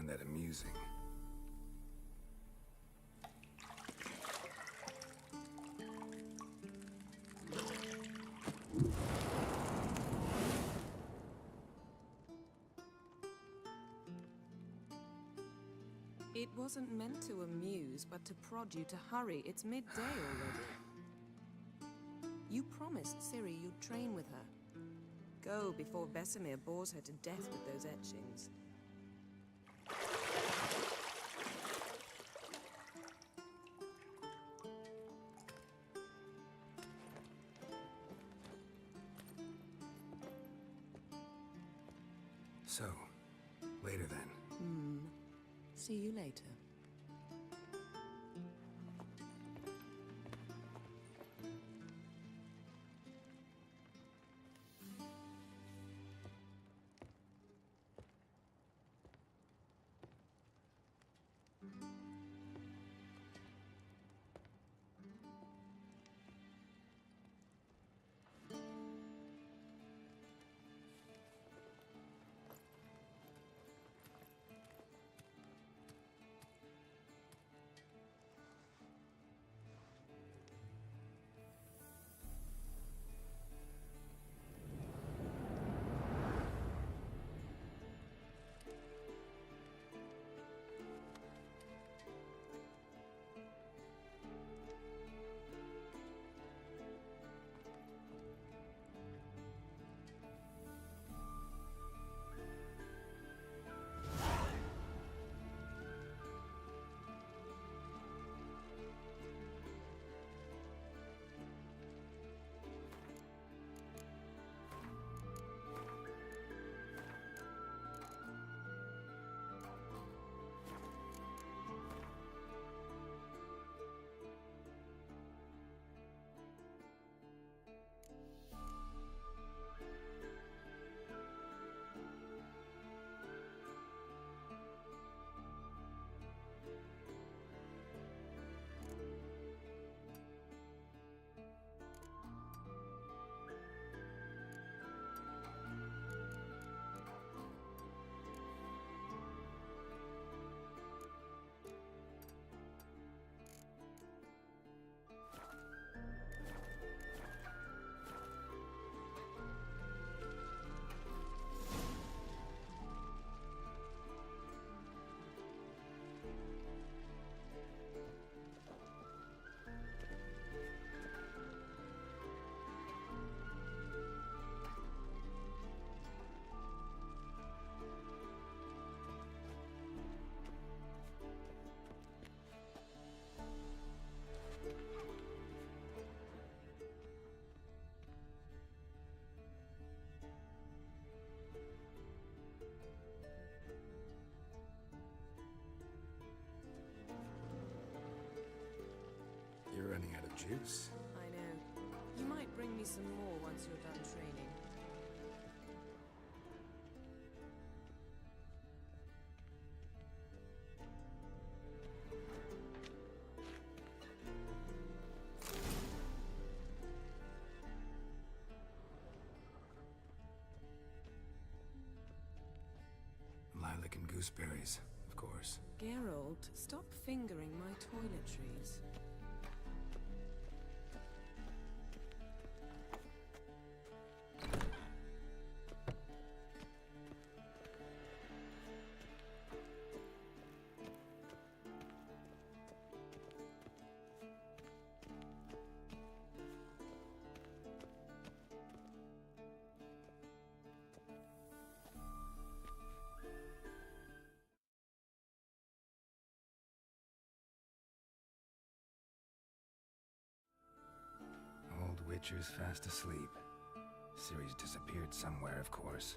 find that amusing. It wasn't meant to amuse, but to prod you to hurry. It's midday already. You promised Ciri you'd train with her. Go before Vesemir bores her to death with those etchings. So, later then. See you later. You're running out of juice. I know. You might bring me some more once you're done training. Lilac and gooseberries, of course. Geralt, stop fingering my toiletries. Old Witcher's fast asleep. Ciri's disappeared somewhere, of course.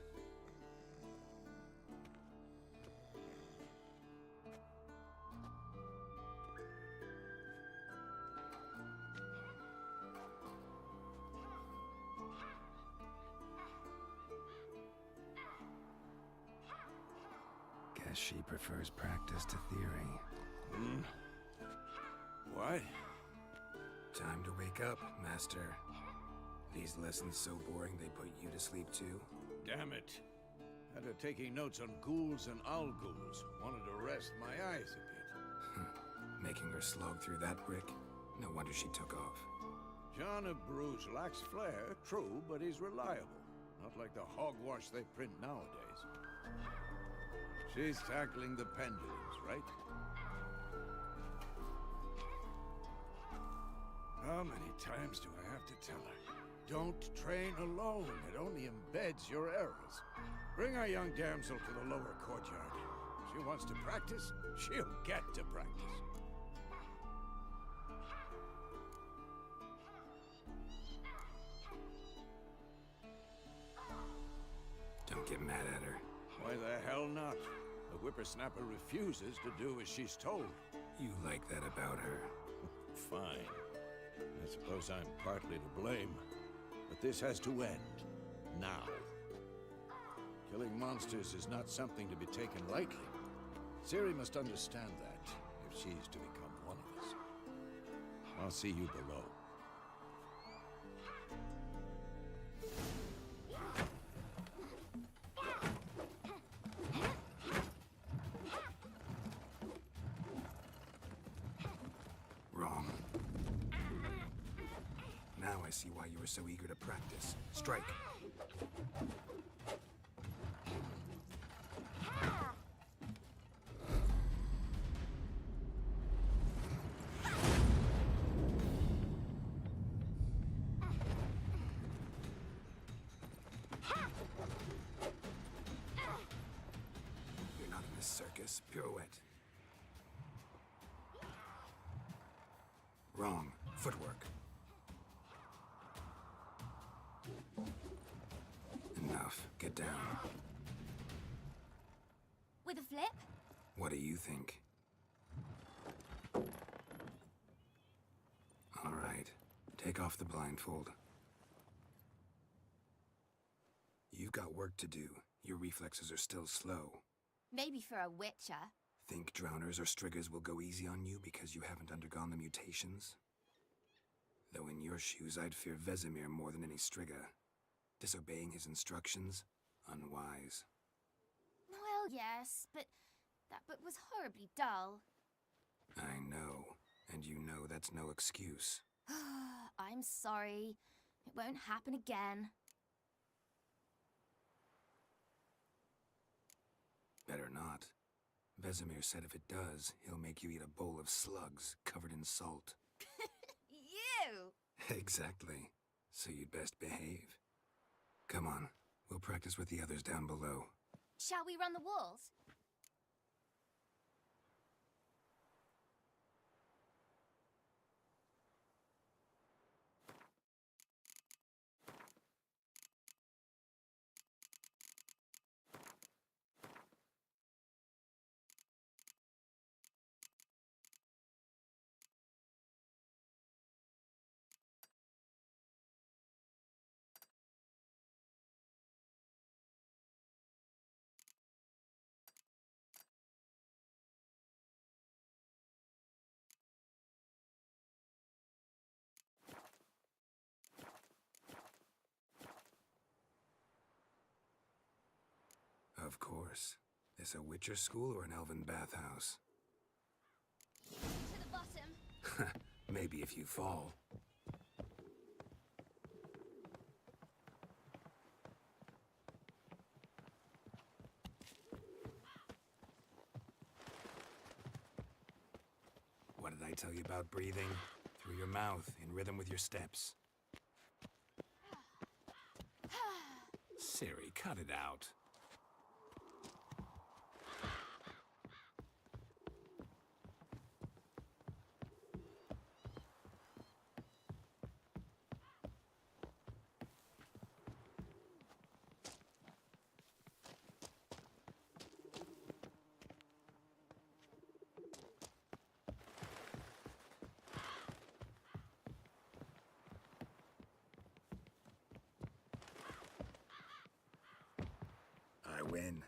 Guess she prefers practice to theory. What? Time to wake up, Master. These lessons so boring they put you to sleep too. Damn it. Had her taking notes on ghouls and owl-ghouls. Wanted to rest my eyes a bit. Making her slog through that brick? No wonder she took off. John of Bruges lacks flair, true, but he's reliable. Not like the hogwash they print nowadays. She's tackling the pendulums, right? How many times do I have to tell her? Don't train alone. It only embeds your errors. Bring our young damsel to the lower courtyard. If she wants to practice, she'll get to practice. Don't get mad at her. Why the hell not? The whippersnapper refuses to do as she's told. You like that about her. Fine. I suppose I'm partly to blame. But this has to end. Now. Killing monsters is not something to be taken lightly. Ciri must understand that, if she's to become one of us. I'll see you below. Wrong. Now I see why you were so eager to practice. Strike. You're not in this circus. Pirouette. Wrong. Footwork. Enough. Get down. With a flip? What do you think? All right. Take off the blindfold. You've got work to do. Your reflexes are still slow. Maybe for a witcher. Think drowners or striggers will go easy on you because you haven't undergone the mutations? Though in your shoes, I'd fear Vesemir more than any strigger. Disobeying his instructions? Unwise. Well, yes, but that book was horribly dull. I know. And you know that's no excuse. I'm sorry. It won't happen again. Better not. Vesemir said if it does, he'll make you eat a bowl of slugs covered in salt. You! Exactly. So you'd best behave. Come on, we'll practice with the others down below. Shall we run the walls? Of course. This a Witcher school or an elven bathhouse? To the bottom. Maybe if you fall. What did I tell you about breathing? Through your mouth, in rhythm with your steps. Ciri, cut it out. I win.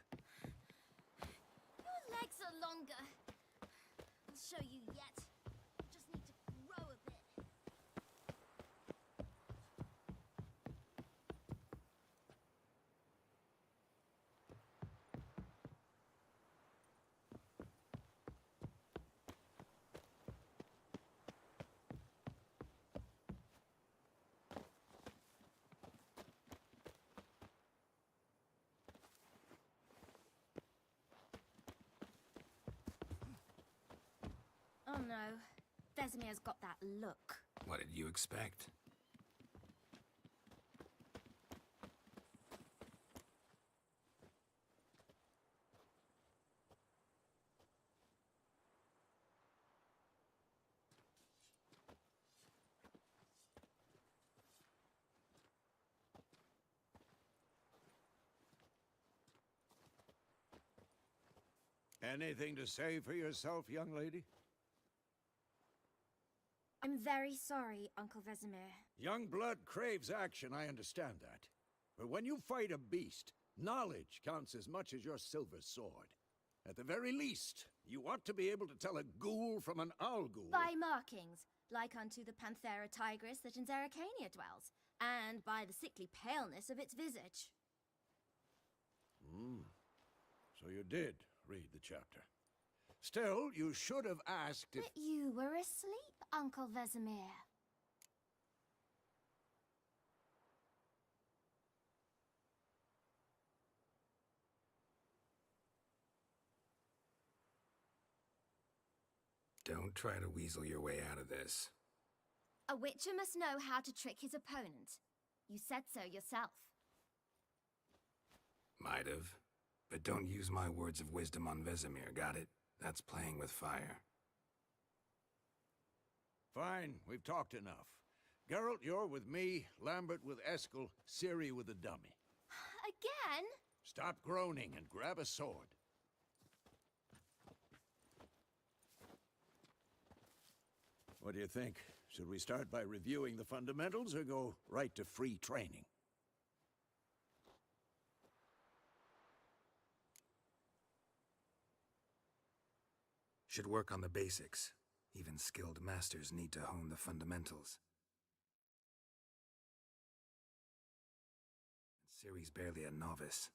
Your legs are longer. I'll show you yet. Just need to grow a bit. Oh no. Vesemir's got that look. What did you expect? Anything to say for yourself, young lady? I'm very sorry, Uncle Vesemir. Young blood craves action, I understand that. But when you fight a beast, knowledge counts as much as your silver sword. At the very least, you ought to be able to tell a ghoul from an owl ghoul. By markings, like unto the Panthera tigris that in Zerrikania dwells, and by the sickly paleness of its visage. So you did read the chapter. Still, you should have asked if... But you were asleep, Uncle Vesemir. Don't try to weasel your way out of this. A witcher must know how to trick his opponent. You said so yourself. Might have. But don't use my words of wisdom on Vesemir, got it? That's playing with fire. Fine, we've talked enough. Geralt, you're with me, Lambert with Eskel, Ciri with the dummy. Again? Stop groaning and grab a sword. What do you think? Should we start by reviewing the fundamentals or go right to free training? Should work on the basics. Even skilled masters need to hone the fundamentals. Ciri's barely a novice.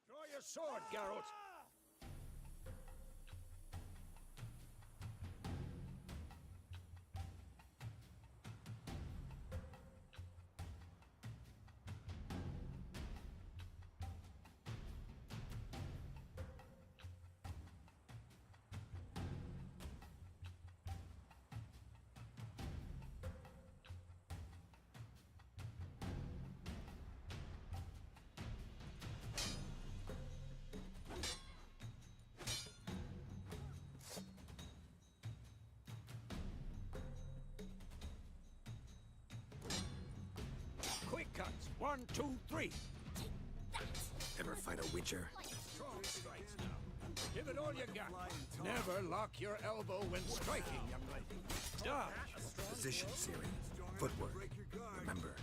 Draw your sword, Geralt! Quick cuts! 1, 2, 3! Ever fight a witcher? Strong strikes now. Give it all you got. Never lock your elbow when striking, young lady. Dodge! Position, Ciri. Footwork. Remember.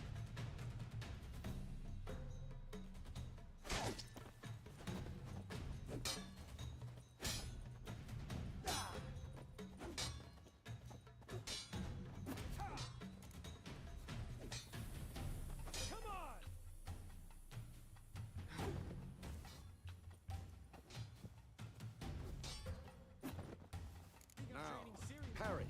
Now, parrying.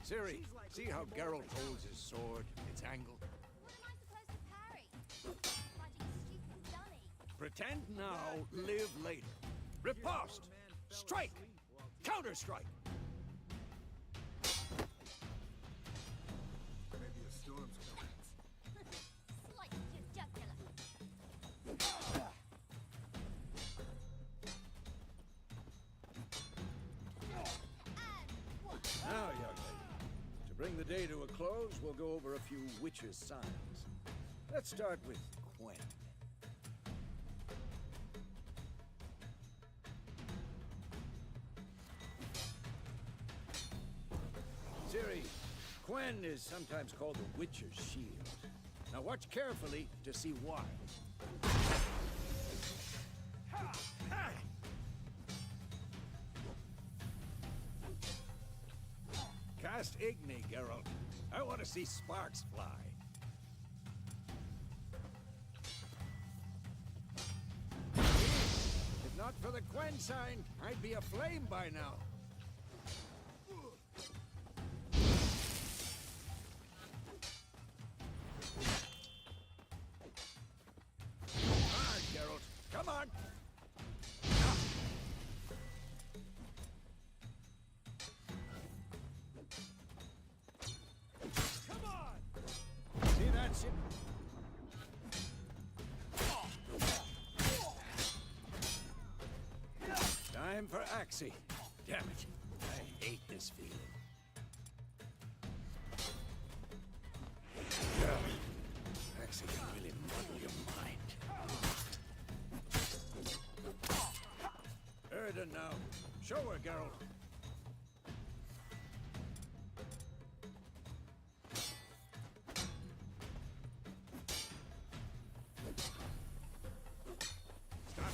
Ciri, see how Geralt holds his sword, its angle? What am I supposed to parry? Bloody stupid dunny. Pretend now, live later. Riposte! Strike! Counter-strike! Maybe a storm's coming. Slice your jugular. And what? Now, young lady, to bring the day to a close, we'll go over a few witches' signs. Let's start with Quen. Ciri, Quen is sometimes called the Witcher's Shield. Now watch carefully to see why. Cast Igni, Geralt. I want to see sparks fly. If not for the Quen sign, I'd be aflame by now. for Axie. Damn it. I hate this feeling. Axie can really muddle your mind. Erden now. Show her, Geralt.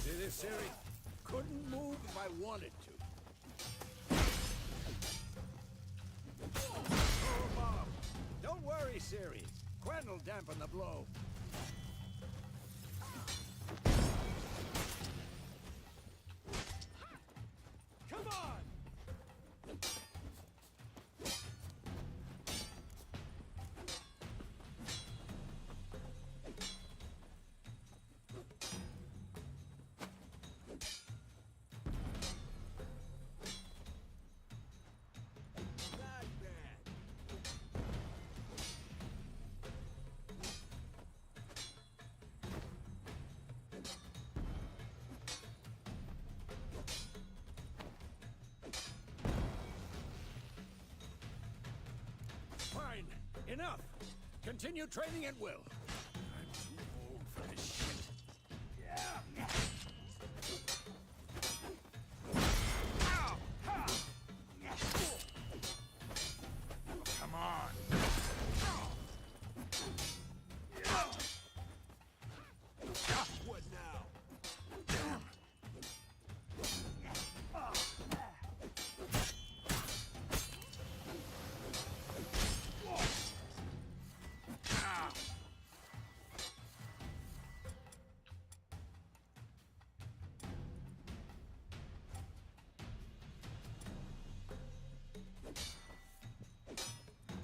See this, Ciri? Couldn't move if I wanted to. Oh, Bob. Don't worry, Ciri. Quen will dampen the blow. Come on! Fine. Enough. Continue training at will. I'm too old for this shit. Yeah. Ow! Ha! Oh, come on. What now? Damn.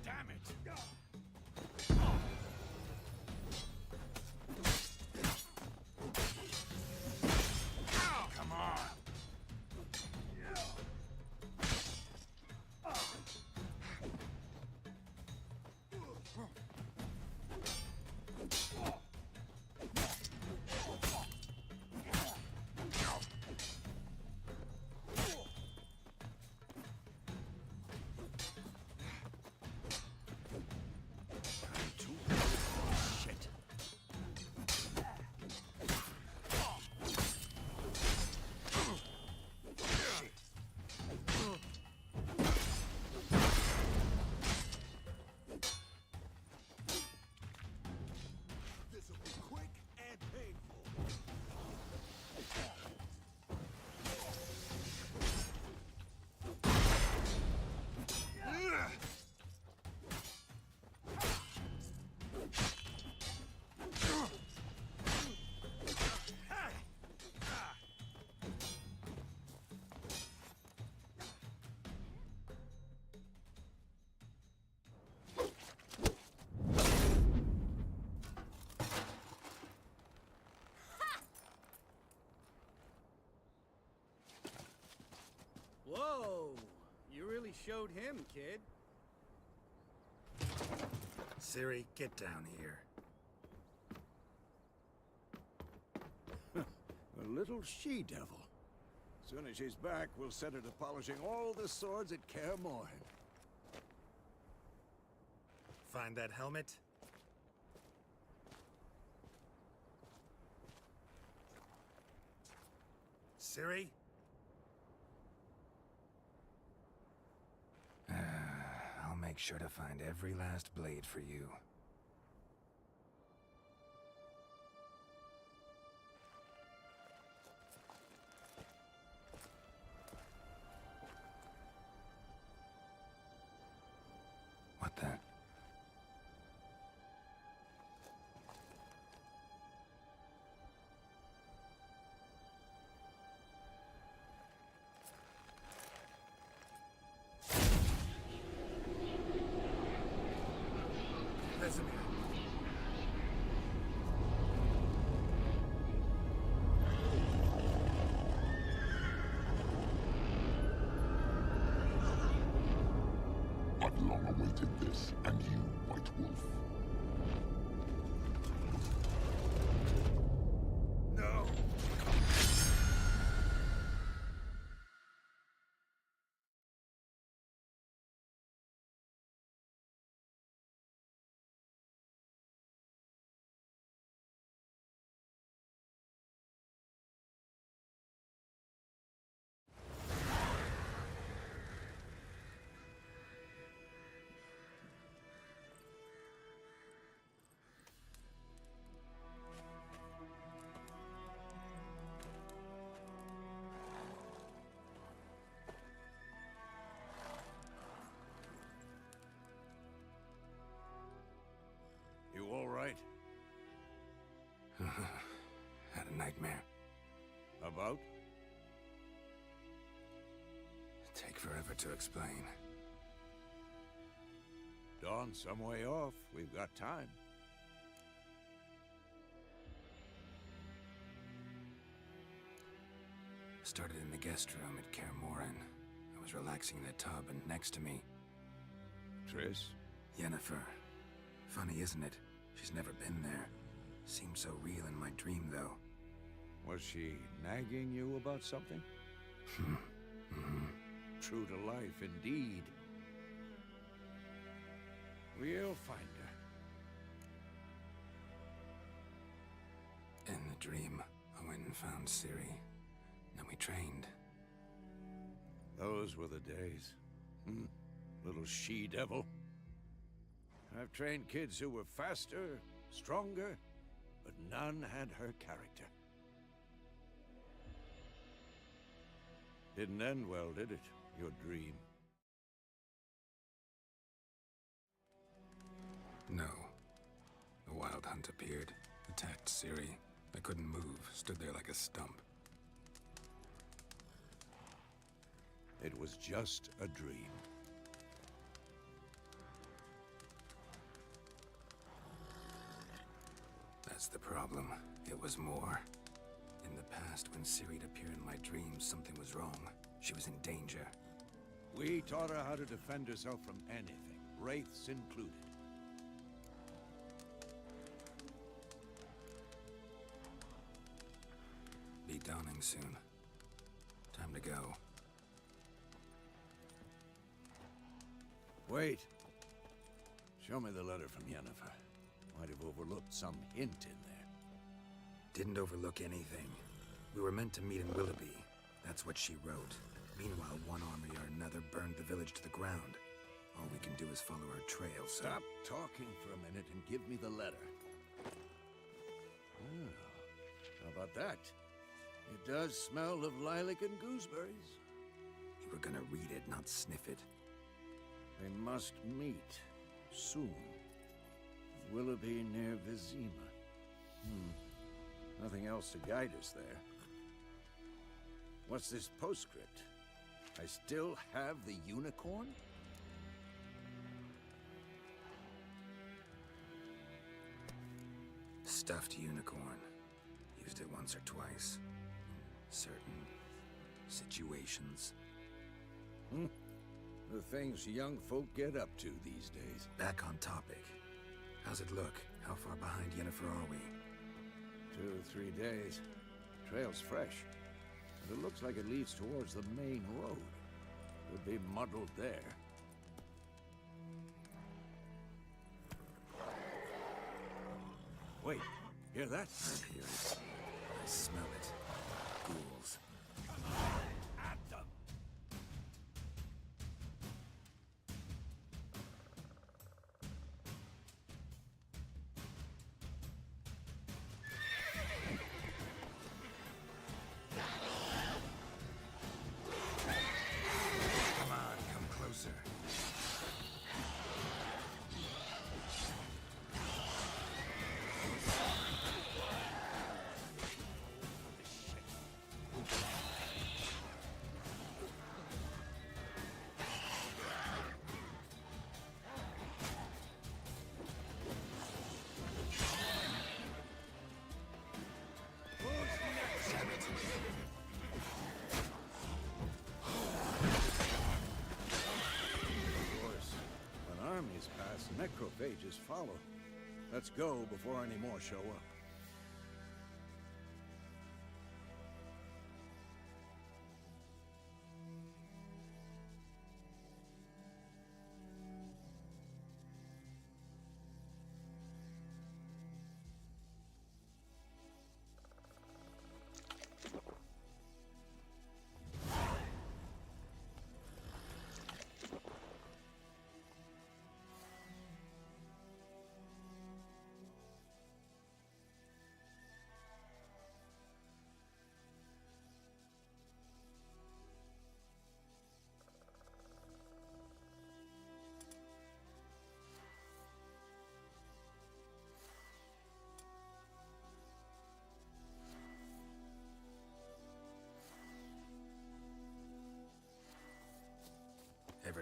Damn it! Come on! I'm too old for this shit. This'll be quick and painful. Whoa! You really showed him, kid. Ciri, get down here. A little she-devil. Soon as she's back, we'll set her to polishing all the swords at Kaer Morhen. Find that helmet? Ciri? I'll make sure to find every last blade for you. What the? Vesemir. I've long awaited this, and you, White Wolf. No! nightmare. About? Take forever to explain. Dawn's some way off. We've got time. Started in the guest room at Kaer Morhen. I was relaxing in the tub, and next to me, Triss? Yennefer. Funny, isn't it? She's never been there. Seemed so real in my dream, though. Was she nagging you about something? True to life, indeed. We'll find her. In the dream, I went and found Ciri. Then we trained. Those were the days. Little she-devil. I've trained kids who were faster, stronger, but none had her character. Didn't end well, did it? Your dream. No. The Wild Hunt appeared, attacked Ciri. I couldn't move, stood there like a stump. It was just a dream. That's the problem. It was more. In the past, when Ciri'd appear in my dreams, something was wrong. She was in danger. We taught her how to defend herself from anything, wraiths included. Be dawning soon. Time to go. Wait. Show me the letter from Yennefer. Might have overlooked some hint in there. Didn't overlook anything. We were meant to meet in Willoughby. That's what she wrote. Meanwhile, one army or another burned the village to the ground. All we can do is follow her trail, so... Stop talking for a minute and give me the letter. Oh, how about that? It does smell of lilac and gooseberries. You were gonna read it, not sniff it. They must meet soon. Willoughby near Vizima. Nothing else to guide us there. What's this postscript? I still have the unicorn? Stuffed unicorn. Used it once or twice. In certain situations. The things young folk get up to these days. Back on topic. How's it look? How far behind Yennefer are we? 2 or 3 days. Trail's fresh. But it looks like it leads towards the main road. Could be muddled there. Wait, hear that? I hear it. I smell it. Ghouls. At them! Come on, come closer. Of course, when armies pass, necrophages follow. Let's go before any more show up.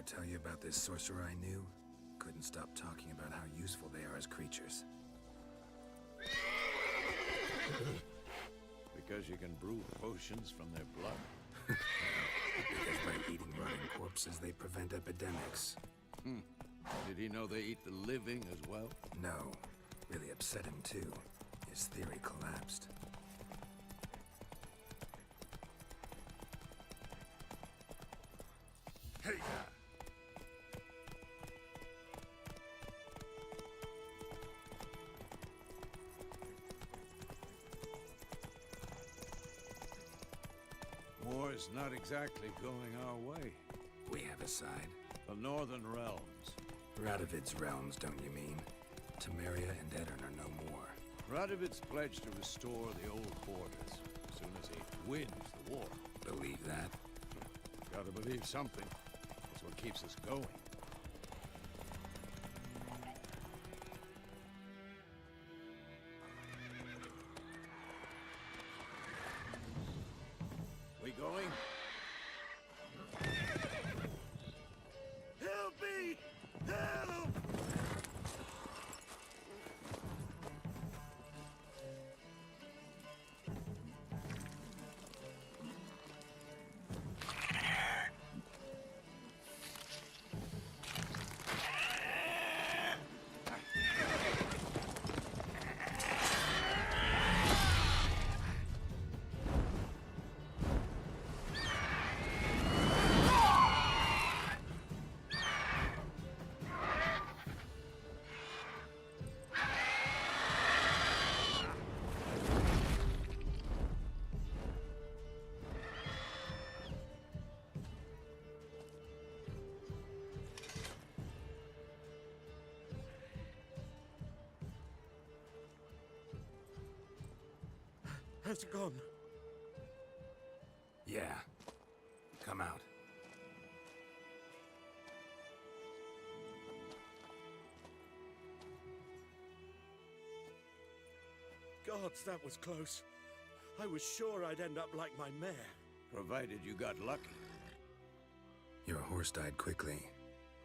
tell you about this sorcerer I knew, couldn't stop talking about how useful they are as creatures. Because you can brew potions from their blood? Because by eating rotting corpses, they prevent epidemics. Did he know they eat the living as well? No. Really upset him, too. His theory collapsed. Hey! War's not exactly going our way. We have a side. The Northern Realms. Radovid's realms, don't you mean? Temeria and Edirn are no more. Radovid's pledged to restore the old borders as soon as he wins the war. Believe that? Gotta believe something. That's what keeps us going. We going? Help me! Help! Has it gone? Yeah. Come out. Gods, that was close. I was sure I'd end up like my mare. Provided you got lucky. Your horse died quickly,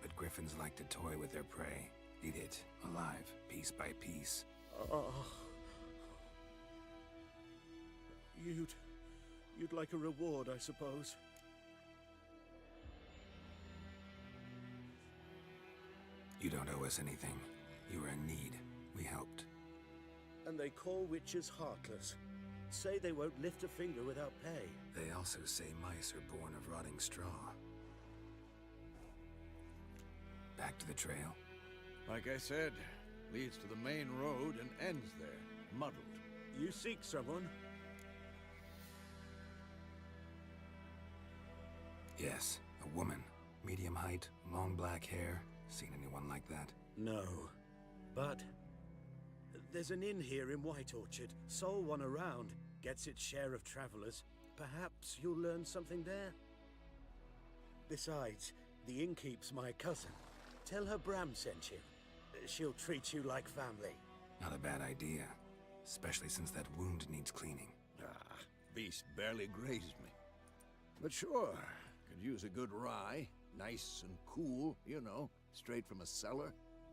but griffins like to toy with their prey. Eat it, alive, piece by piece. Oh. You'd like a reward, I suppose. You don't owe us anything. You were in need. We helped. And they call witches heartless. Say they won't lift a finger without pay. They also say mice are born of rotting straw. Back to the trail. Like I said, leads to the main road and ends there, muddled. You seek someone? Yes, a woman. Medium height, long black hair. Seen anyone like that? No. But there's an inn here in White Orchard. Sole one around. Gets its share of travelers. Perhaps you'll learn something there? Besides, the innkeep's my cousin. Tell her Bram sent you. She'll treat you like family. Not a bad idea. Especially since that wound needs cleaning. Ah, beast barely grazed me. But sure, could use a good rye. Nice and cool, you know, straight from a cellar.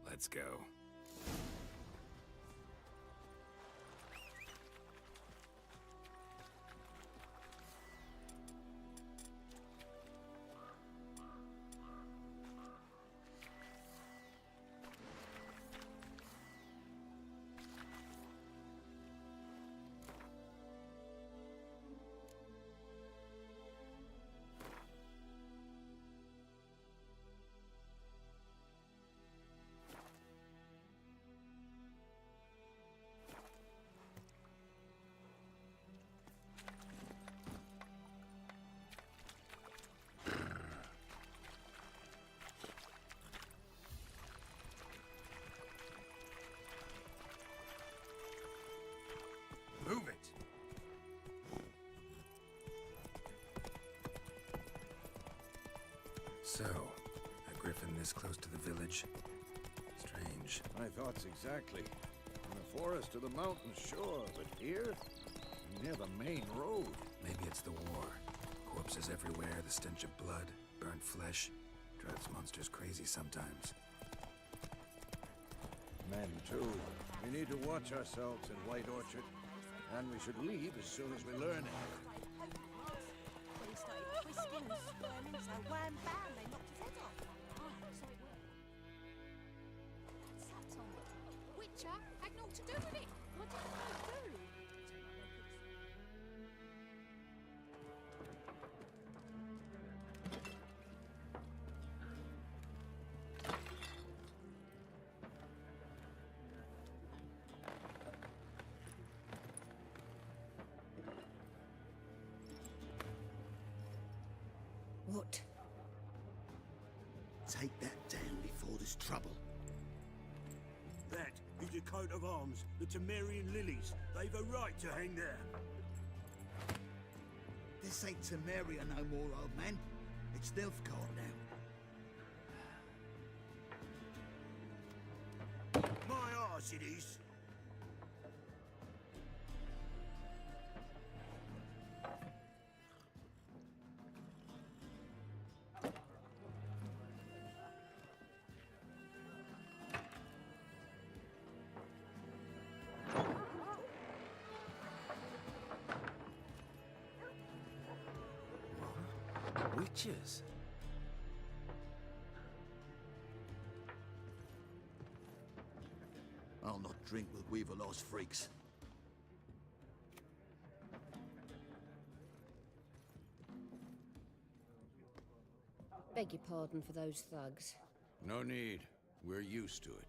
Let's go. Move it! So, a griffin this close to the village? Strange. My thoughts exactly. From the forest to the mountains, sure, but here? Near the main road. Maybe it's the war. Corpses everywhere, the stench of blood, burnt flesh. Drives monsters crazy sometimes. Men, too. We need to watch ourselves in White Orchard. And we should leave as soon as we learn it. When he started twisting and squirming, so wham bam, they knocked his head off. Oh, so it worked. That's that, Tom. Witcher had naught to do with it. What did they do? What? Take that down before there's trouble. That is the coat of arms, the Temerian lilies. They've a right to hang there. This ain't Temeria no more, old man. It's Nilfgaard now. My arse it is. Witches? I'll not drink with Weaverlaw's freaks. Beg your pardon for those thugs. No need. We're used to it.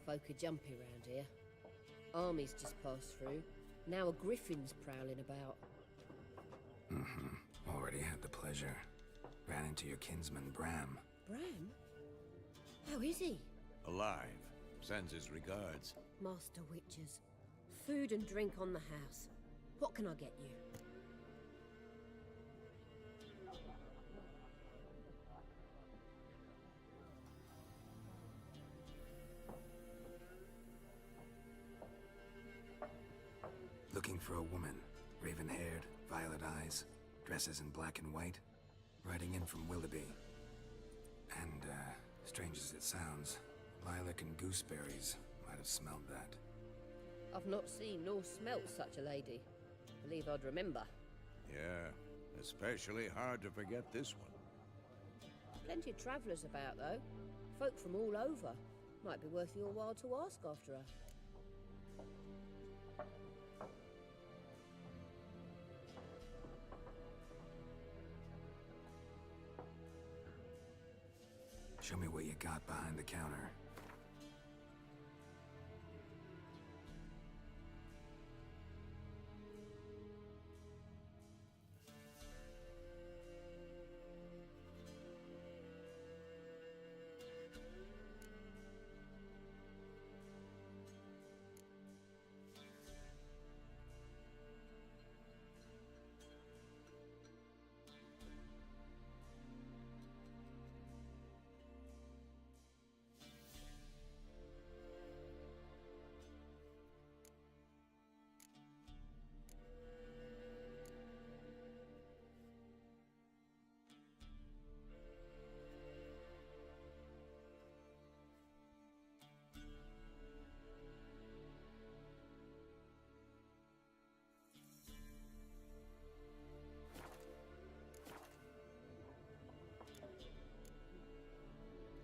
Folk are jumpy round here. Armies just passed through. Now a griffin's prowling about. Already had the pleasure. Ran into your kinsman, Bram. Bram? How is he? Alive. Sends his regards. Master Witches. Food and drink on the house. What can I get you? Looking for a woman. Raven-haired, violet eyes, dresses in black and white. Riding in from Willoughby. And, strange as it sounds, lilac and gooseberries might have smelled that. I've not seen nor smelt such a lady. Believe I'd remember. Yeah, especially hard to forget this one. Plenty of travellers about, though. Folk from all over. Might be worth your while to ask after her. Show me what you got behind the counter.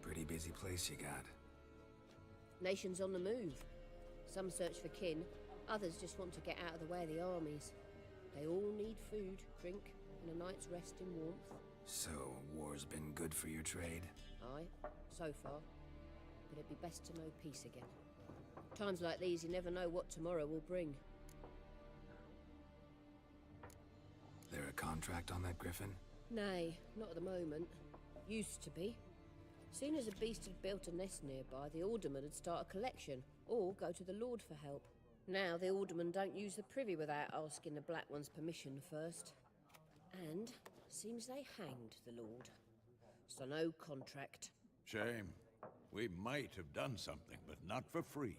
Pretty busy place you got. Nations on the move. Some search for kin, others just want to get out of the way of the armies. They all need food, drink, and a night's rest in warmth. So, war's been good for your trade? Aye, so far. But it'd be best to know peace again. Times like these, you never know what tomorrow will bring. There a contract on that griffin? Nay, not at the moment. Used to be. Soon as a beast had built a nest nearby, the alderman would start a collection, or go to the Lord for help. Now the aldermen don't use the privy without asking the Black One's permission first. And seems they hanged the Lord. So no contract. Shame. We might have done something, but not for free.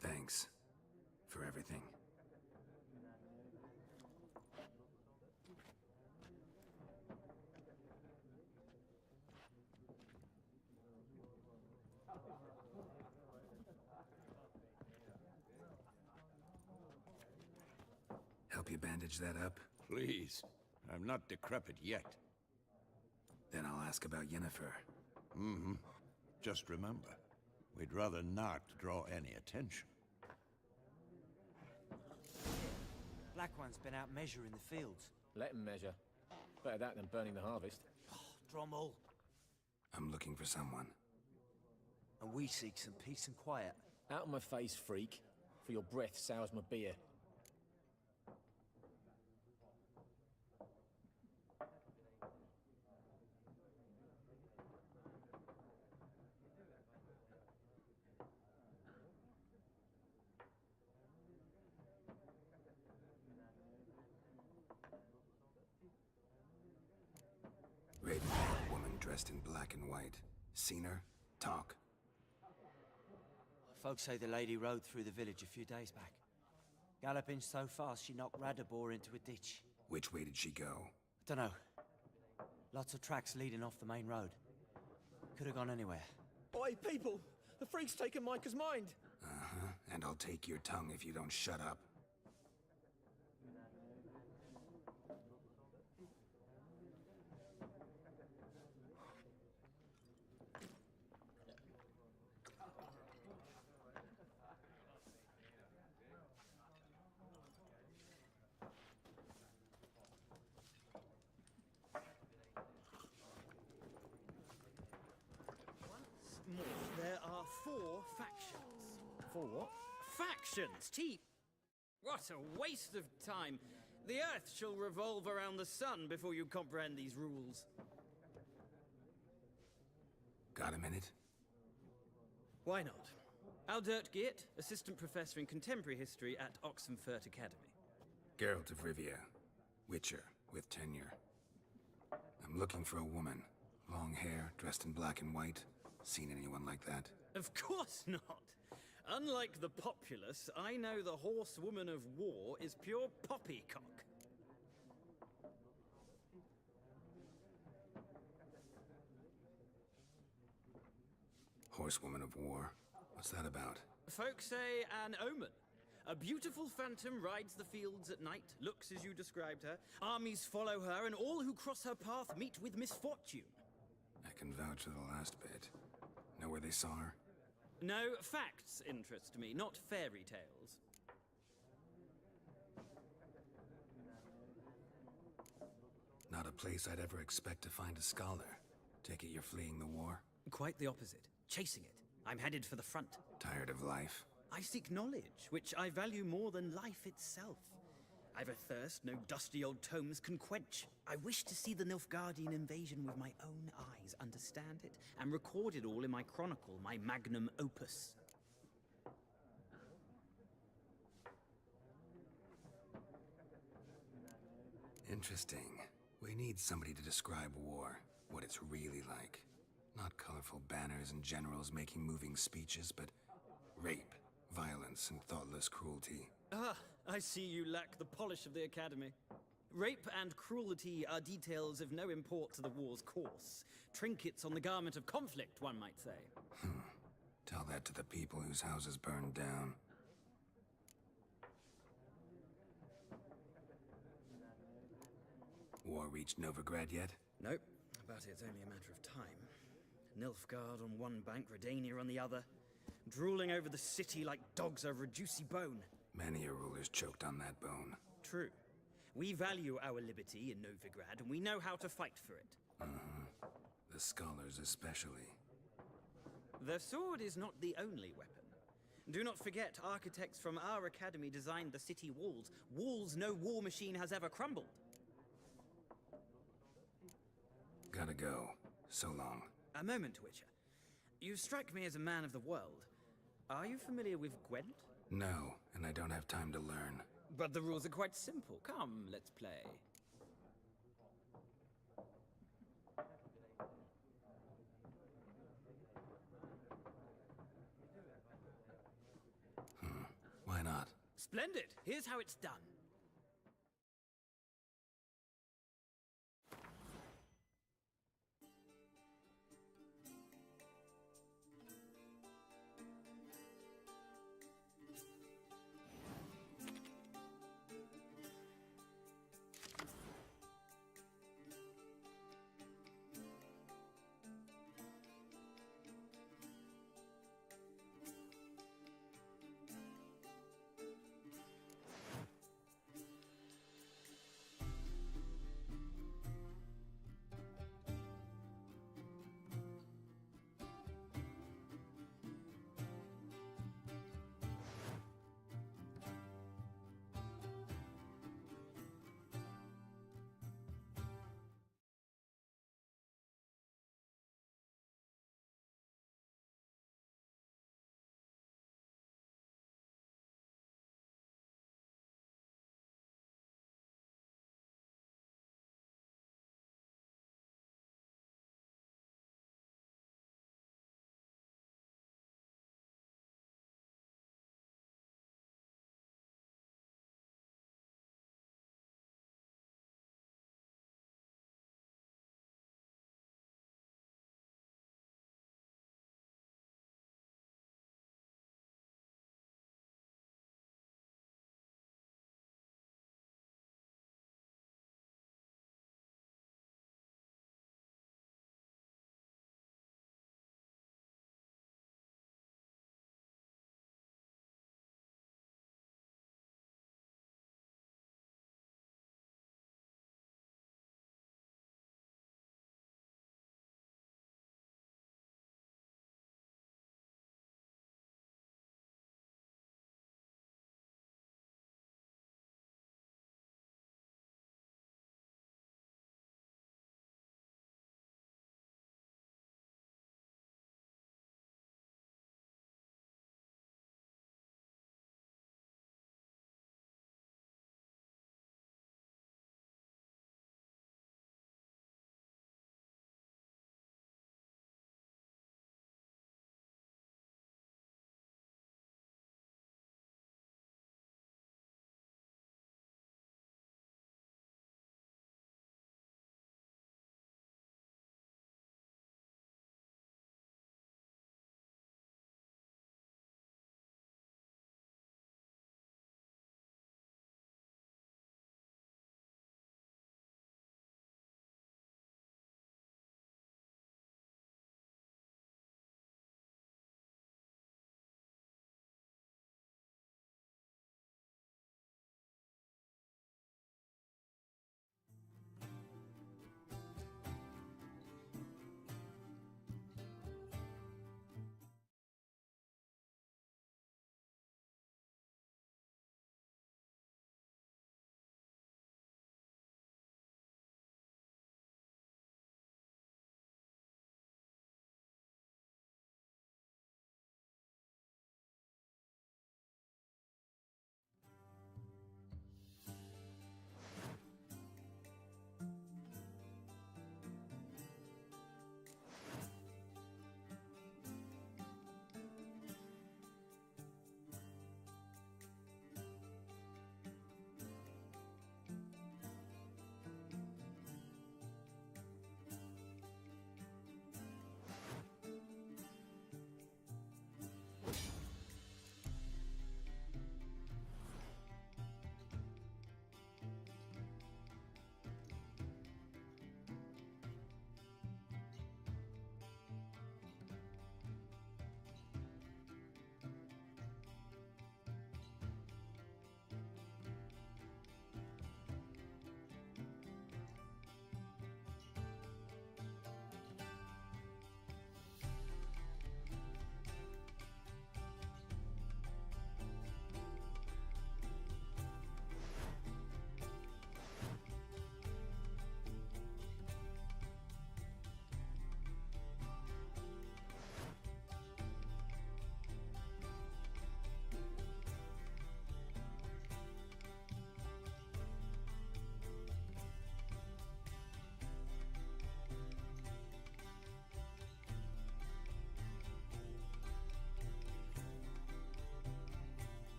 Thanks. For everything. bandage that up? Please. I'm not decrepit yet. Then I'll ask about Yennefer. Mm-hmm. Just remember, we'd rather not draw any attention. Black One's been out measuring the fields. Let him measure. Better that than burning the harvest. Drommel. I'm looking for someone. And we seek some peace and quiet. Out of my face, freak. For your breath sours my beer. Raven-haired woman dressed in black and white. Seen her? Talk. Folks say the lady rode through the village a few days back. Galloping so fast she knocked Radabor into a ditch. Which way did she go? Dunno. Lots of tracks leading off the main road. Could have gone anywhere. Oi, people! The freak's taken Micah's mind! Uh-huh. And I'll take your tongue if you don't shut up. There are 4 factions. 4 what? Factions! What a waste of time! The Earth shall revolve around the sun before you comprehend these rules. Got a minute? Why not? Aldert Geert, Assistant Professor in Contemporary History at Oxenfurt Academy. Geralt of Rivia. Witcher, with tenure. I'm looking for a woman. Long hair, dressed in black and white. Seen anyone like that? Of course not! Unlike the populace, I know the horsewoman of war is pure poppycock. Horsewoman of war? What's that about? Folks say an omen. A beautiful phantom rides the fields at night, looks as you described her. Armies follow her, and all who cross her path meet with misfortune. I can vouch for the last bit. Know where they saw her? No, facts interest me, not fairy tales. Not a place I'd ever expect to find a scholar. Take it you're fleeing the war? Quite the opposite. Chasing it. I'm headed for the front. Tired of life? I seek knowledge, which I value more than life itself. I've a thirst no dusty old tomes can quench. I wish to see the Nilfgaardian invasion with my own eyes, understand it, and record it all in my chronicle, my magnum opus. Interesting. We need somebody to describe war, what it's really like. Not colorful banners and generals making moving speeches, but rape, violence, and thoughtless cruelty. Ah, I see you lack the polish of the Academy. Rape and cruelty are details of no import to the war's course. Trinkets on the garment of conflict, one might say. Tell that to the people whose houses burned down. War reached Novigrad yet? Nope, but it's only a matter of time. Nilfgaard on one bank, Redania on the other. Drooling over the city like dogs over a juicy bone. Many a ruler's choked on that bone. True. We value our liberty in Novigrad, and we know how to fight for it. The scholars especially. The sword is not the only weapon. Do not forget, architects from our academy designed the city walls. Walls no war machine has ever crumbled. Gotta go. So long. A moment, Witcher. You strike me as a man of the world. Are you familiar with Gwent? No, and I don't have time to learn. But the rules are quite simple. Come, let's play. Why not? Splendid! Here's how it's done.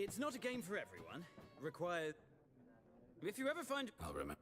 It's not a game for everyone. Require... If you ever find... I'll remember.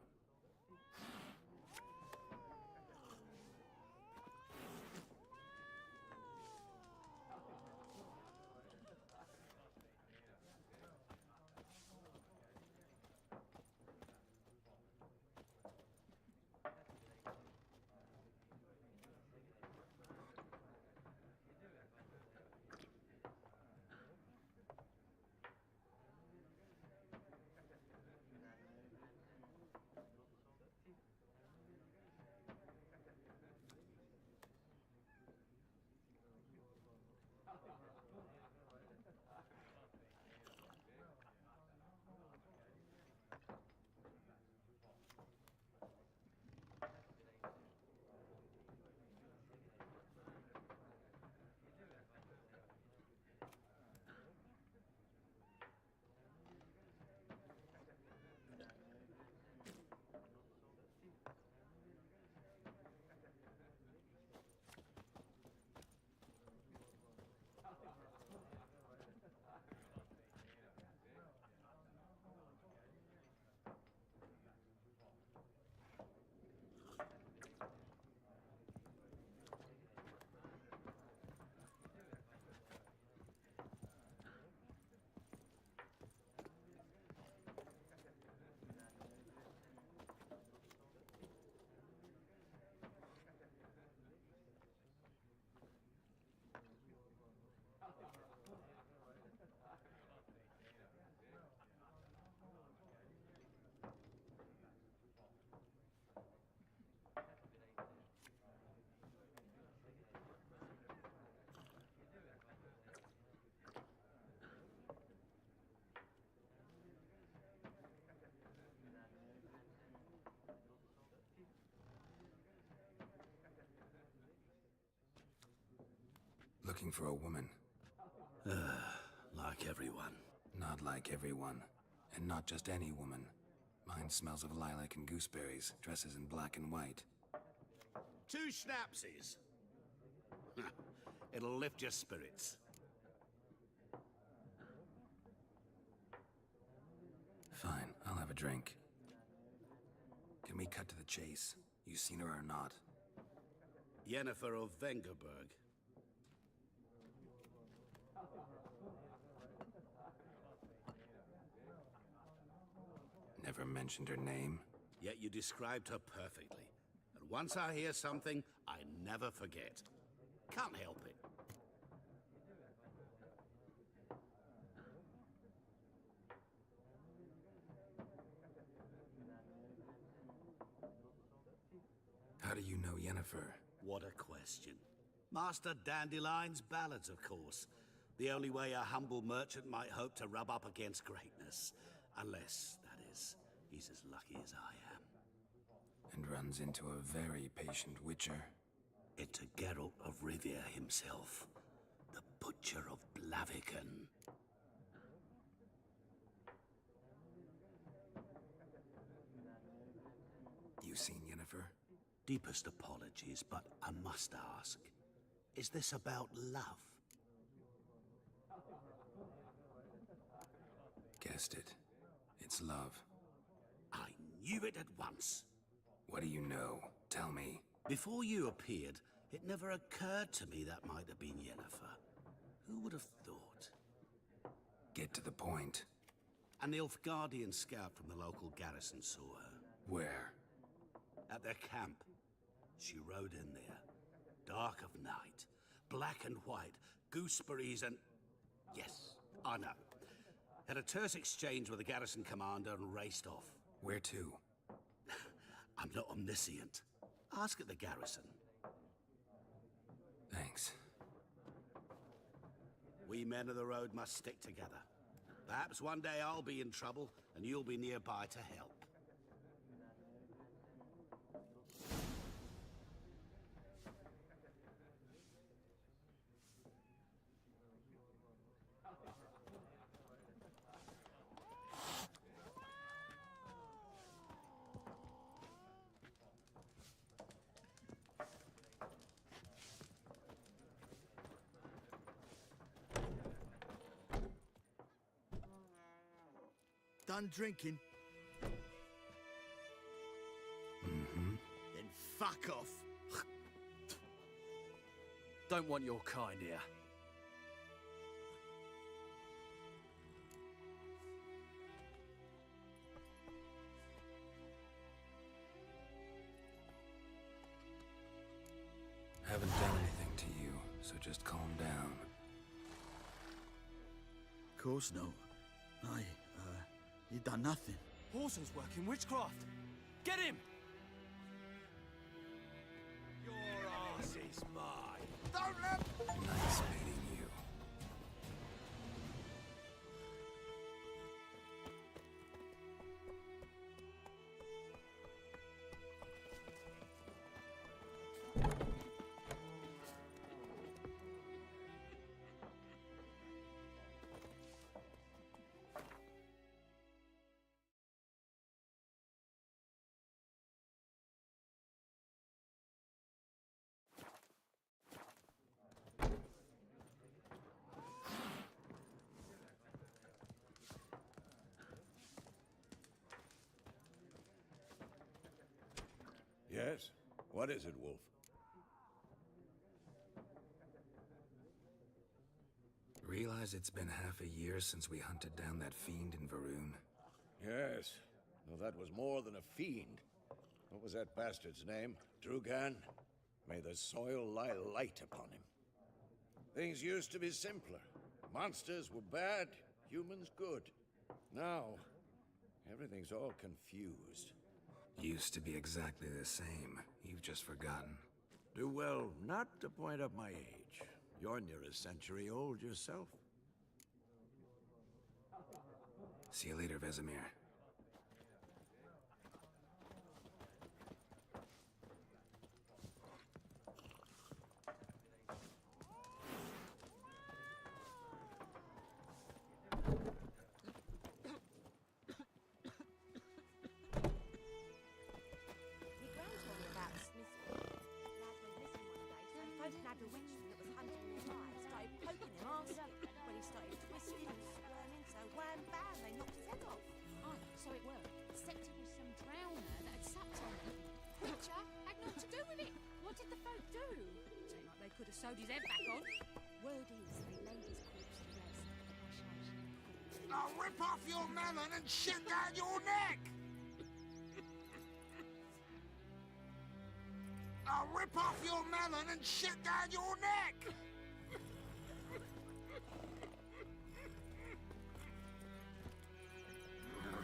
Looking for a woman. Like everyone. Not like everyone. And not just any woman. Mine smells of lilac and gooseberries, dresses in black and white. 2 schnapsies. It'll lift your spirits. Fine, I'll have a drink. Can we cut to the chase? You seen her or not? Yennefer of Vengerberg. Never mentioned her name. Yet you described her perfectly. And once I hear something, I never forget. Can't help it. How do you know Yennefer? What a question. Master Dandelion's ballads, of course. The only way a humble merchant might hope to rub up against greatness. Unless, that is, he's as lucky as I am. And runs into a very patient witcher. Into Geralt of Rivia himself. The Butcher of Blaviken. You seen Yennefer? Deepest apologies, but I must ask. Is this about love? Guessed it. It's love. I knew it at once. What do you know? Tell me. Before you appeared, it never occurred to me that might have been Yennefer. Who would have thought? Get to the point. A Nilfgaardian scout from the local garrison saw her. Where? At their camp. She rode in there. Dark of night. Black and white. Gooseberries and... Yes, I know. Had a terse exchange with the garrison commander and raced off. Where to? I'm not omniscient. Ask at the garrison. Thanks. We men of the road must stick together. Perhaps one day I'll be in trouble, and you'll be nearby to help. done drinking? Mm-hmm. Then fuck off. Don't want your kind here. Haven't done anything to you, so just calm down. Of course no. You done nothing. Horson's working witchcraft. Get him! Your ass is mine. Don't let... Nice meeting you. Yes? What is it, Wolf? Realize it's been half a year since we hunted down that fiend in Varun? Yes. Though that was more than a fiend. What was that bastard's name? Drugan? May the soil lie light upon him. Things used to be simpler. Monsters were bad, humans good. Now, everything's all confused. Used to be exactly the same. You've just forgotten. Do well not to point up my age. You're near a century old yourself. See you later, Vesemir. Your gran told me about a Smith. Lad went missing one day, so folk had a witchman that was hunting nearby. Started poking him, asking. When he started twisting and squirming, so wham bam, they knocked his head off. Oh, so it were. Except it was some drowner that had supped on him. Witcher had naught to do with it. What did the folk do? Seemed like they could have sewed his head back on. Word is they laid his corpse to rest. I'll rip off your melon and shit down your neck! I'll rip off your melon and shit down your neck!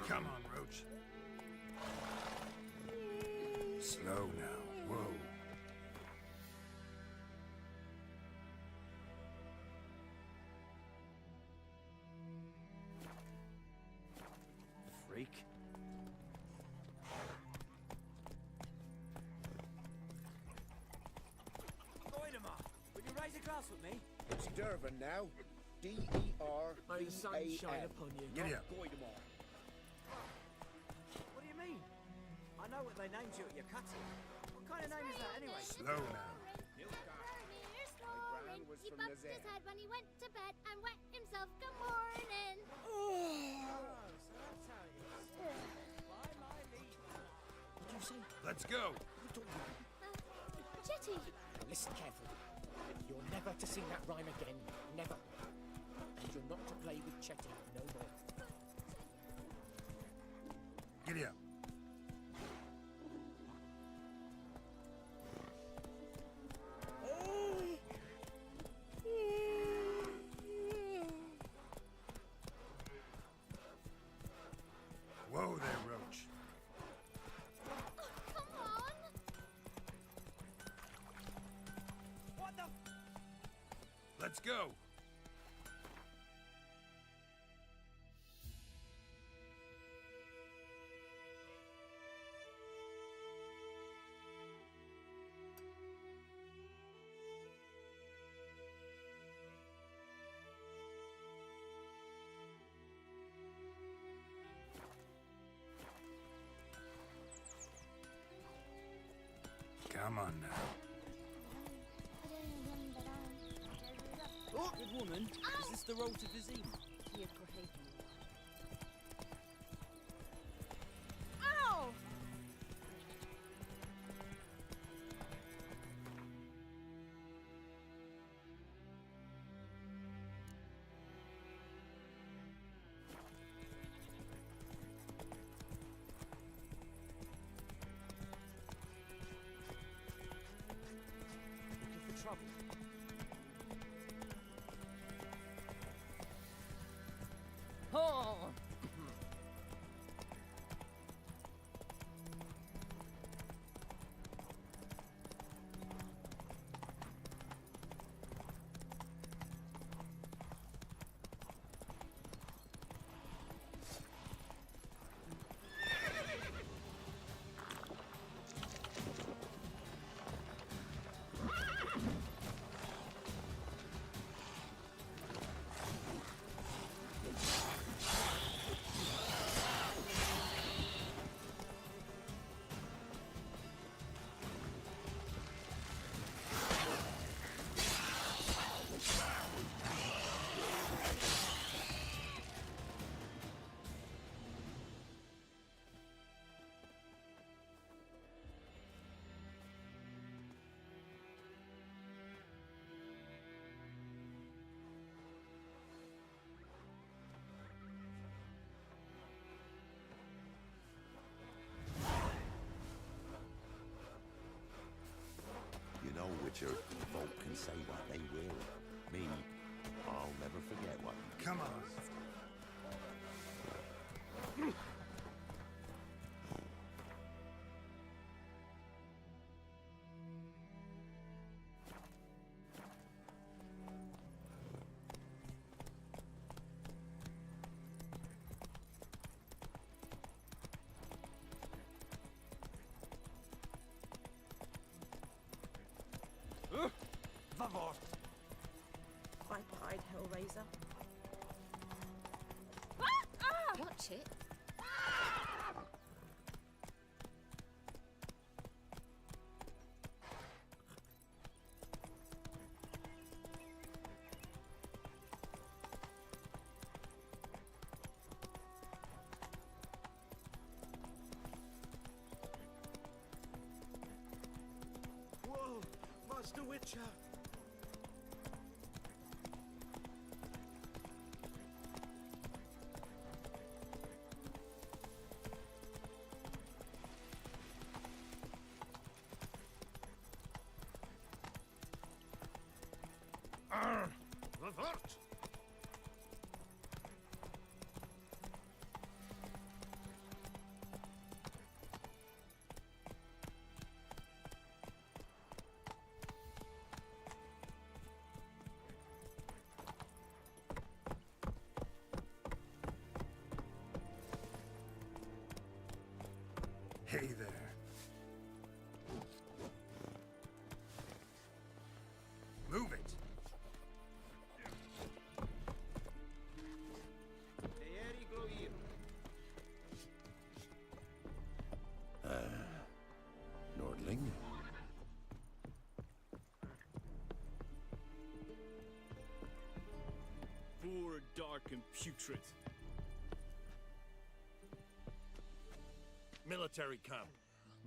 Come on, Roach. Slow now. Whoa. Freak. Voidemar, would you raise a glass with me? It's Dervin now. D-E-R-V-A-N. May the sun shine upon you. Giddy up. Voidemar. What do you mean? I know what they named you at your cutting. What kind of name is that anyway? Slow now. was He from bumped Nazan. his head when he went to bed and wet himself. Good morning. What did you say? Let's go. Chetty. Now listen carefully. You're never to sing that rhyme again. Never. And you're not to play with Chetty no more. Giddy up. Whoa there, Roach. Come on. What the? Let's go. Come on now. Oh, good woman. Is this the road to Vizima? Witcher, folk can say what they will. Me, I'll never forget what. Come on. Vavort! Bye-bye, Hellraiser. Watch it. Whoa! Master Witcher! Vavort! Hey there. Move it. Nordling? Poor, dark, and putrid. Military camp.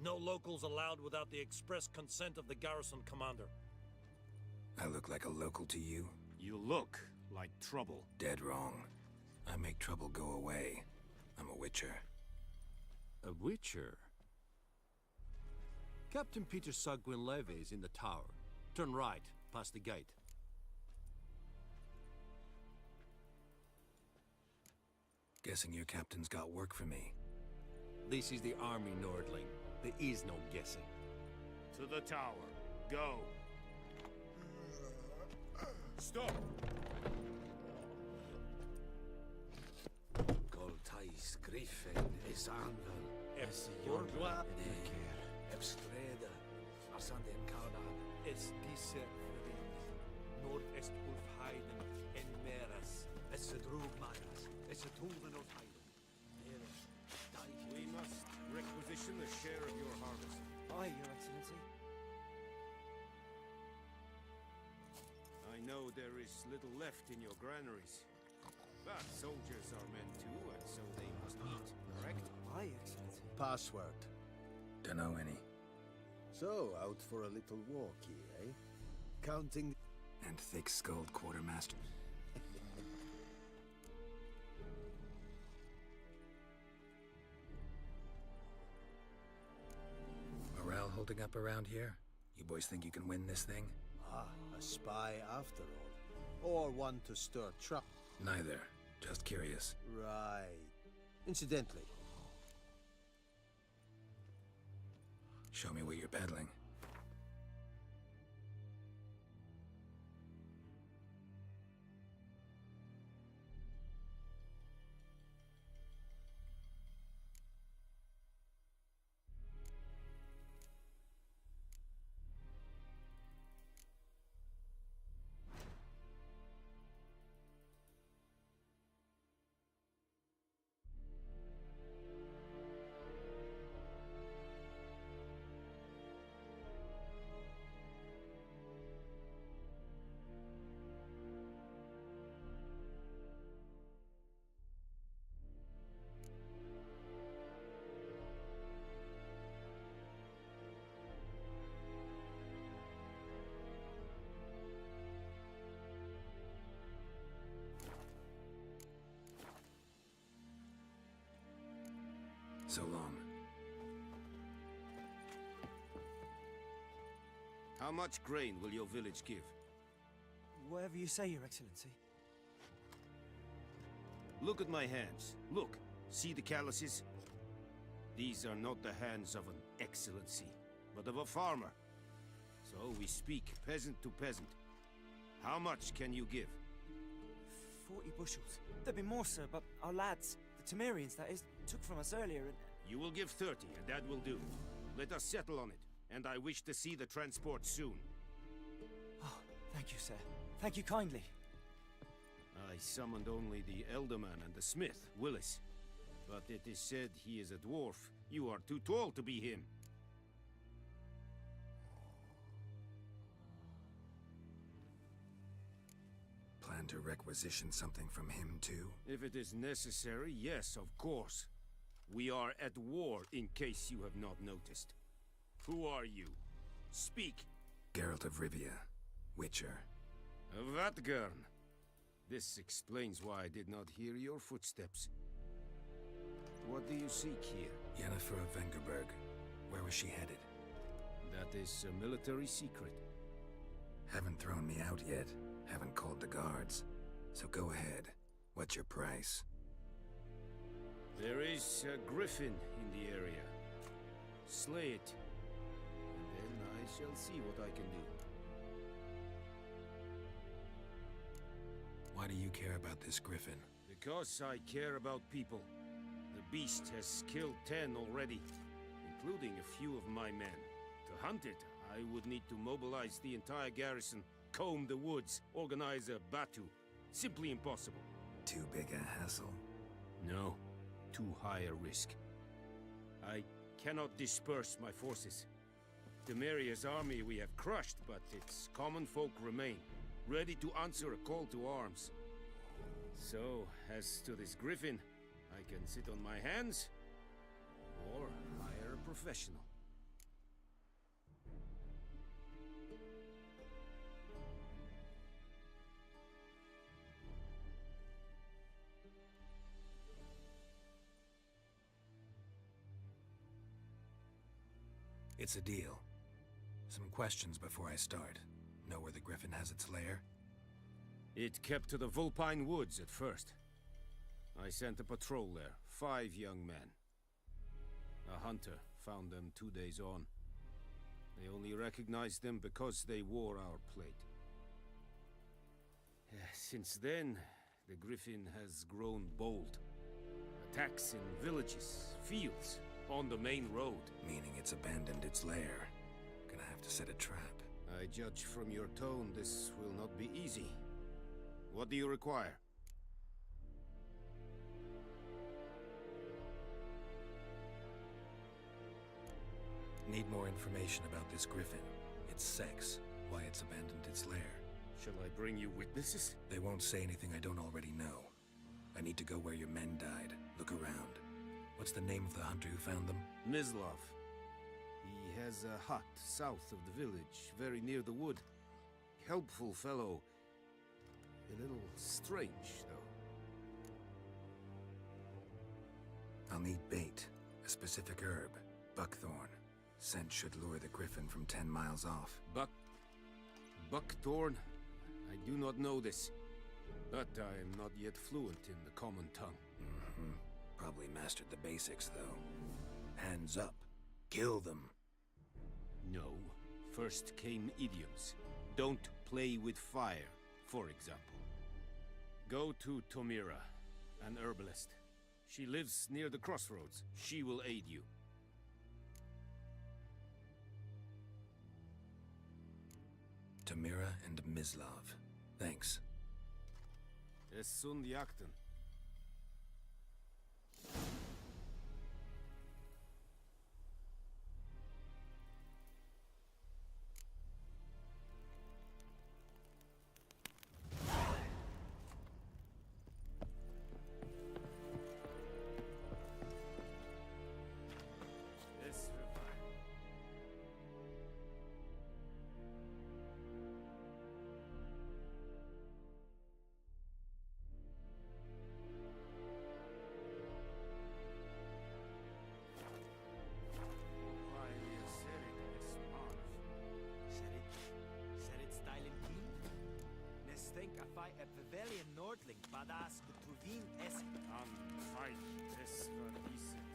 No locals allowed without the express consent of the garrison commander. I look like a local to you? You look like trouble. Dead wrong. I make trouble go away. I'm a witcher. A witcher? Captain Peter Saar Gwynleve is in the tower. Turn right, past the gate. Guessing your captain's got work for me. This is the army, Nordling. There is no guessing. To the tower. Go. Stop! Goltais Griffin is Anvel. Es Bourgeois Ebstreda. Asanden Kaudan. Es diese Nord-Est Ulfheiden en Meras. Es drug Maras. Es Tuven of Heiden. We must requisition the share of your harvest. Aye, Your Excellency. I know there is little left in your granaries. But soldiers are men too, and so they must eat, correct? Aye, Excellency. Password. Dunno any. So, out for a little walkie, eh? Counting... And thick-skulled quartermaster. Morale holding up around here? You boys think you can win this thing? Ah, a spy after all. Or one to stir trouble. Neither. Just curious. Right. Incidentally, Show me what you're peddling. So long. How much grain will your village give? Whatever you say, Your Excellency. Look at my hands. Look. See the calluses? These are not the hands of an excellency, but of a farmer. So we speak peasant to peasant. How much can you give? 40 bushels. There'd be more, sir, but our lads, the Temerians, that is, took from us earlier and... You will give 30, and that will do. Let us settle on it, and I wish to see the transport soon. Oh, thank you, sir. Thank you kindly. I summoned only the Elderman and the smith, Willis. But it is said he is a dwarf. You are too tall to be him. Plan to requisition something from him, too? If it is necessary, yes, of course. We are at war, in case you have not noticed. Who are you? Speak. Geralt of Rivia, Witcher. Vatgern. This explains why I did not hear your footsteps. What do you seek here? Yennefer of Vengerberg. Where was she headed? That is a military secret. Haven't thrown me out yet. Haven't called the guards. So go ahead. What's your price? There is a griffin in the area. Slay it. And then I shall see what I can do. Why do you care about this griffin? Because I care about people. The beast has killed 10 already, including a few of my men. To hunt it, I would need to mobilize the entire garrison, comb the woods, organize a batu. Simply impossible. Too big a hassle? No. Too high a risk. I cannot disperse my forces. Temeria's army we have crushed, but its common folk remain, ready to answer a call to arms. So, as to this griffin, I can sit on my hands, or hire a professional. It's a deal. Some questions before I start. Know where the griffin has its lair? It kept to the Vulpine Woods at first. I sent a patrol there, 5 young men. A hunter found them 2 days on. They only recognized them because they wore our plate. Since then, the griffin has grown bold. Attacks in villages, fields, on the main road. Meaning it's abandoned its lair. Gonna have to set a trap. I judge from your tone this will not be easy. What do you require? Need more information about this griffin. Its sex, why it's abandoned its lair. Shall I bring you witnesses? They won't say anything I don't already know. I need to go where your men died. Look around. What's the name of the hunter who found them? Mislav. He has a hut south of the village, very near the wood. Helpful fellow. A little strange, though. I'll need bait. A specific herb. Buckthorn. Scent should lure the griffin from 10 miles off. Buckthorn? I do not know this. But I am not yet fluent in the common tongue. Mm-hmm. Probably mastered the basics, though. Hands up. Kill them. No. First came idioms. Don't play with fire, for example. Go to Tomira, an herbalist. She lives near the crossroads. She will aid you. Tomira and Mislav. Thanks. Es sunt jakten. bei Pavilion Nordling, Badass Truvin Essen. An Feich des Verdiset,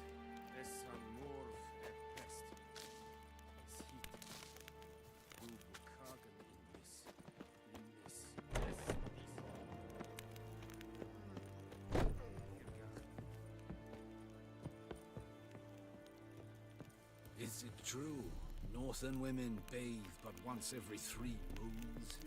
es amor pest. Es hit. Du Bukagen in this. Is it true? Northern women bathe but once every 3 moons?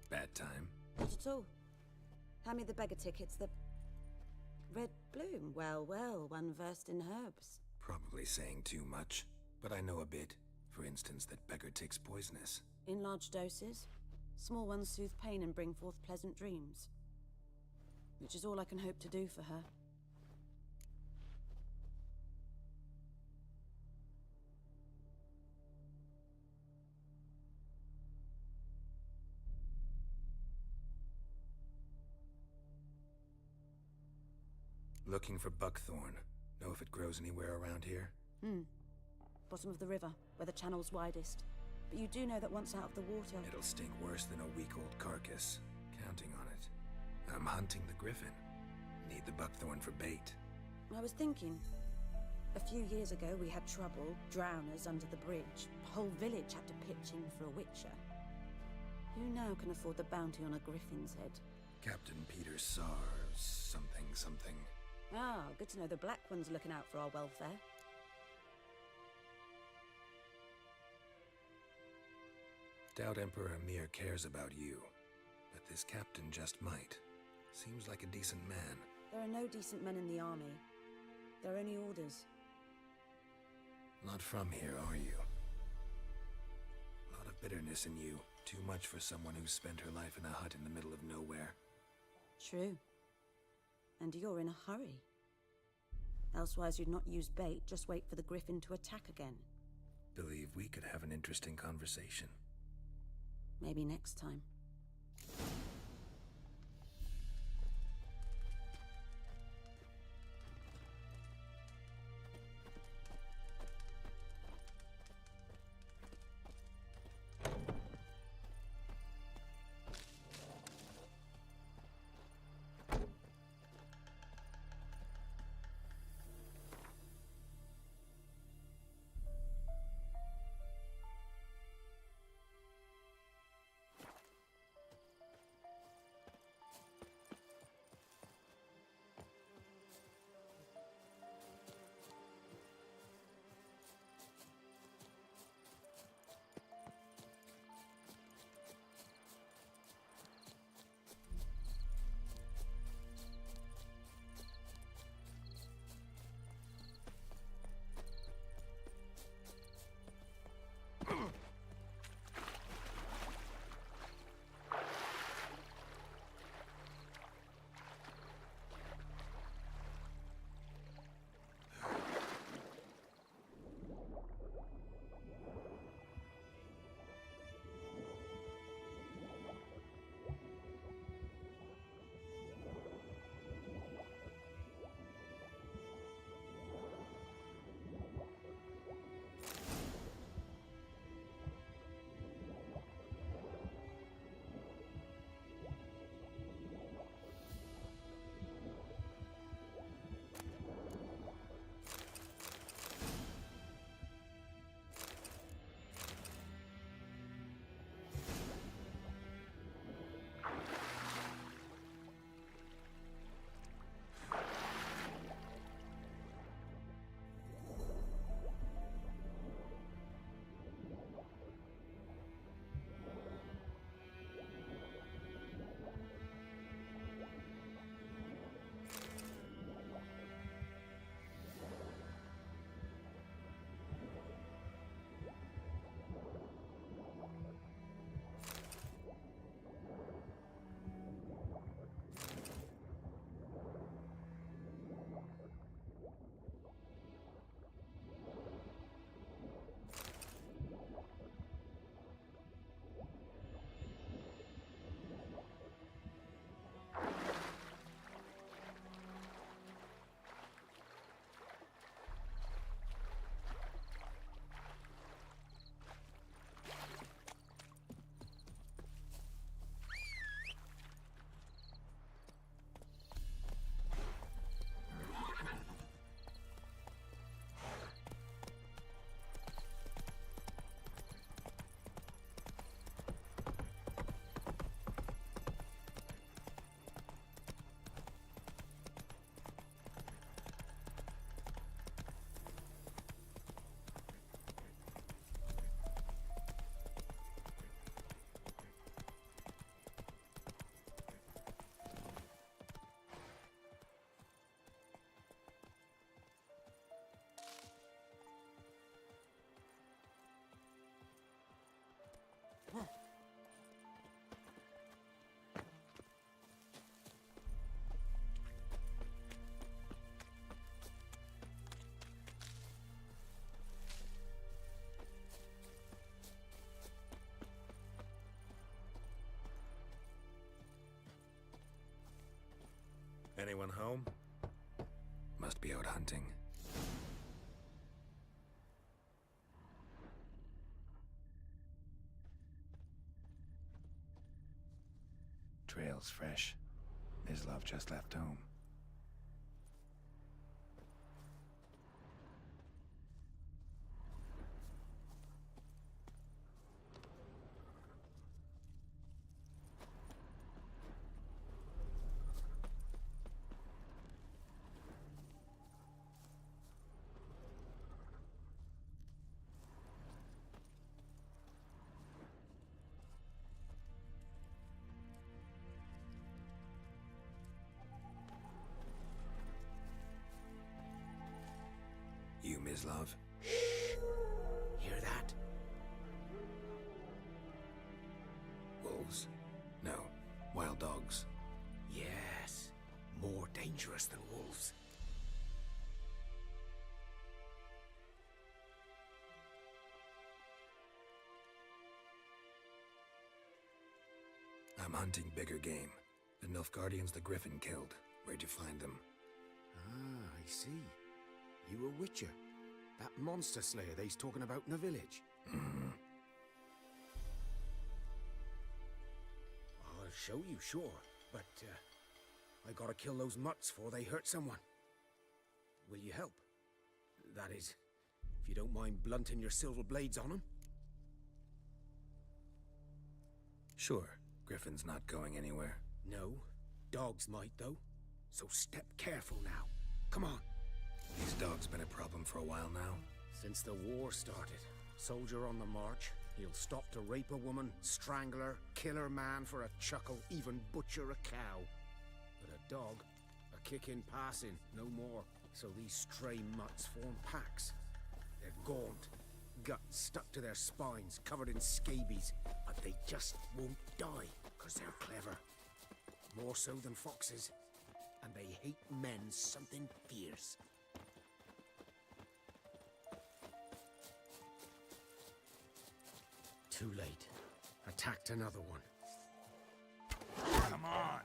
Bad time. Not at all. Hand me the beggar tickets, the... Red bloom. Well, well, one versed in herbs. Probably saying too much, but I know a bit. For instance, that beggar tick's poisonous. In large doses. Small ones soothe pain and bring forth pleasant dreams. Which is all I can hope to do for her. Looking for buckthorn. Know if it grows anywhere around here? Bottom of the river, where the channel's widest. But you do know that once out of the water... It'll stink worse than a week-old carcass. Counting on it. I'm hunting the griffin. Need the buckthorn for bait. I was thinking... A few years ago, we had trouble, drowners under the bridge. The whole village had to pitch in for a witcher. Who now can afford the bounty on a griffin's head? Captain Peter Sars, something. Ah, good to know the Black One's looking out for our welfare. Doubt Emperor Emir cares about you, but this captain just might. Seems like a decent man. There are no decent men in the army. There are only orders. Not from here, are you? A lot of bitterness in you. Too much for someone who's spent her life in a hut in the middle of nowhere. True. And you're in a hurry. Elsewise you'd not use bait, just wait for the griffin to attack again. Believe we could have an interesting conversation. Maybe next time. Anyone home? Must be out hunting. Trail's fresh. Mislav just left home. You, Mislav? Hear that? Wolves? No. Wild dogs. Yes. More dangerous than wolves. I'm hunting bigger game. The Nilfgaardians the Griffin killed. Where'd you find them? Ah, I see. You a witcher. That monster slayer they's talking about in the village. I'll show you, sure. But, I gotta kill those mutts before they hurt someone. Will you help? That is, if you don't mind blunting your silver blades on them. Sure. Griffin's not going anywhere. No. Dogs might, though. So step careful now. Come on. These dogs been a problem for a while now? Since the war started. Soldier on the march. He'll stop to rape a woman, strangle her, kill her man for a chuckle, even butcher a cow. But a dog, a kick in passing, no more. So these stray mutts form packs. They're gaunt, guts stuck to their spines, covered in scabies. But they just won't die, because they're clever. More so than foxes. And they hate men something fierce. Too late. Attacked another one. Come on!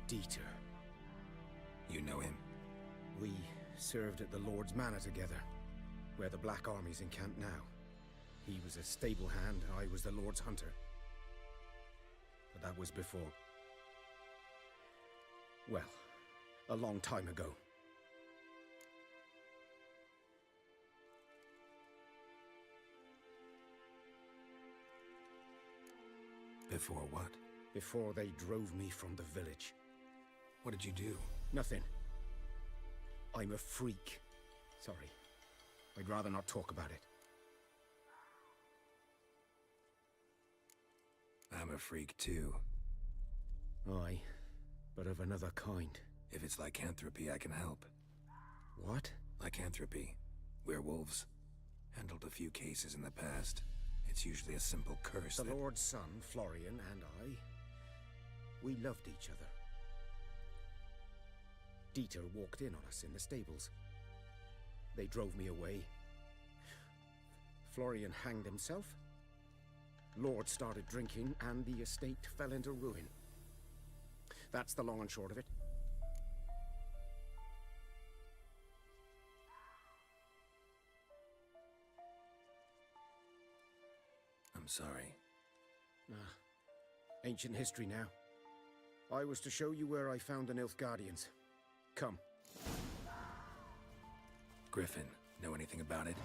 Dieter. You know him? We served at the Lord's Manor together, where the Black Army's encamped now. He was a stable hand, I was the Lord's hunter. But that was before... well, a long time ago. Before what? Before they drove me from the village. What did you do? Nothing. I'm a freak. Sorry. I'd rather not talk about it. I'm a freak too. Aye, but of another kind. If it's lycanthropy, I can help. What? Lycanthropy. Werewolves. Handled a few cases in the past. It's usually a simple curse The Lord's son, Florian, and I... we loved each other. Dieter walked in on us in the stables. They drove me away. Florian hanged himself. Lord started drinking, and the estate fell into ruin. That's the long and short of it. I'm sorry. Ancient history now. I was to show you where I found the Nilfgaardians. Come. Griffin, know anything about it?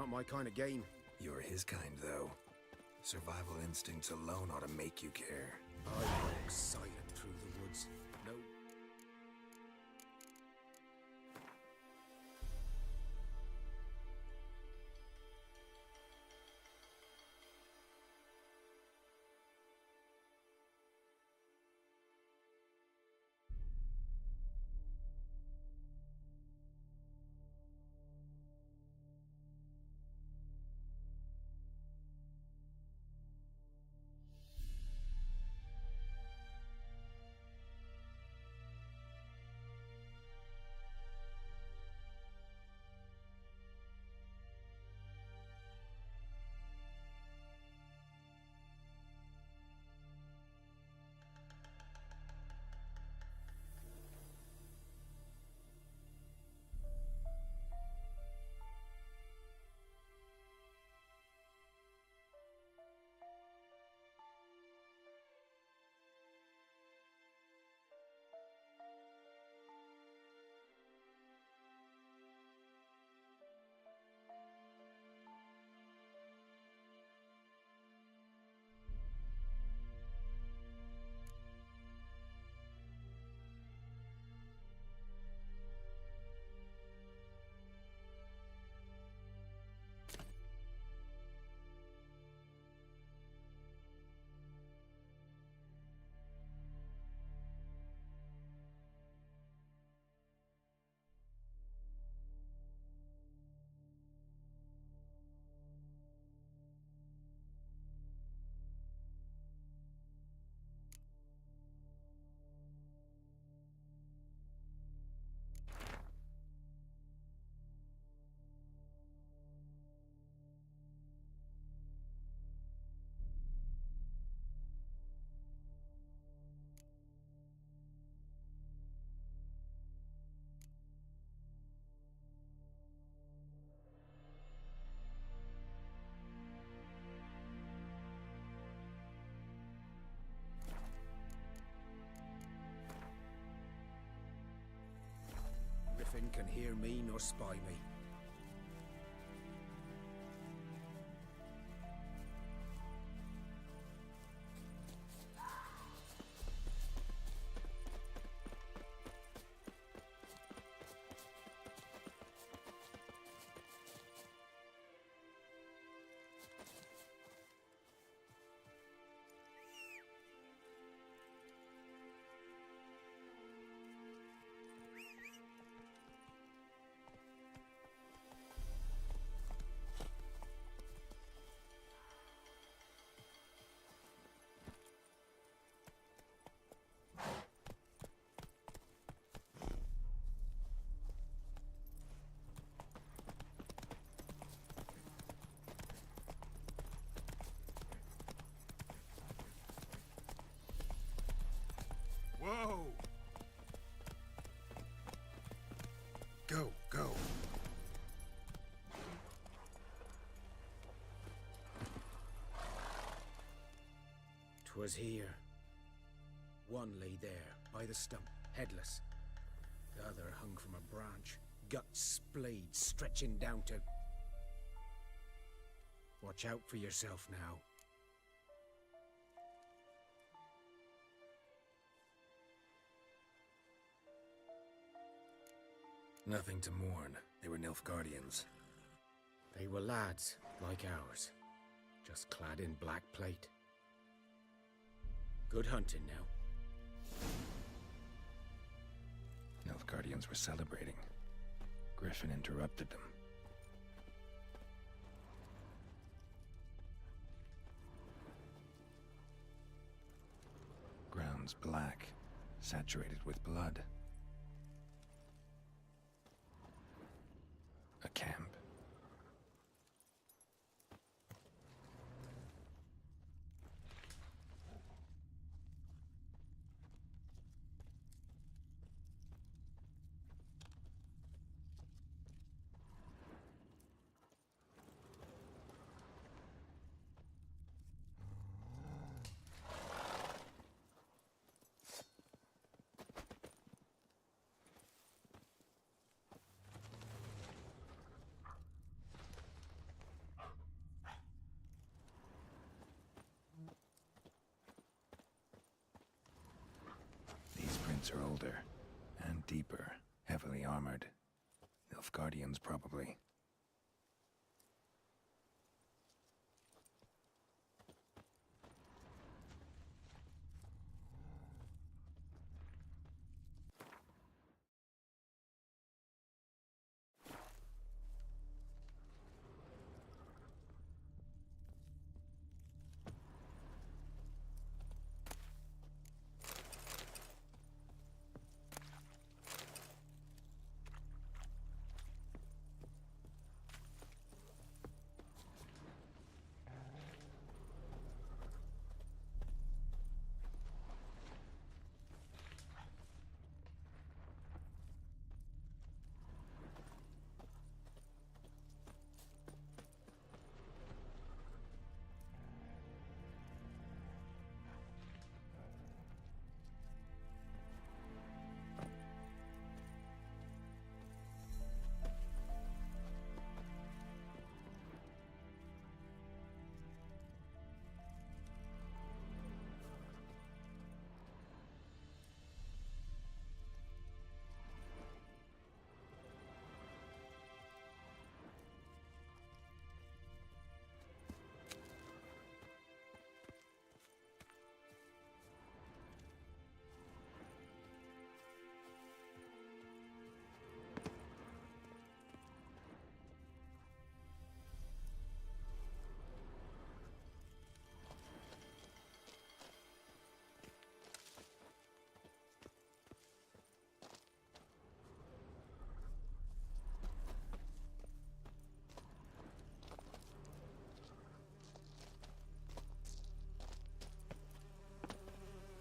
Not my kind of game. You're his kind, though. Survival instincts alone ought to make you care. I walk silent through the woods. No. Griffin can hear me nor spy me. Whoa! Go, go. 'Twas here. One lay there, by the stump, headless. The other hung from a branch, guts splayed, stretching down to... Watch out for yourself now. Nothing to mourn. They were Nilfgaardians. They were lads, like ours, just clad in black plate. Good hunting now. Nilfgaardians were celebrating. Griffin interrupted them. Ground's black, saturated with blood. A camp. prints are older and deeper, heavily armored. Nilfgaardians, probably.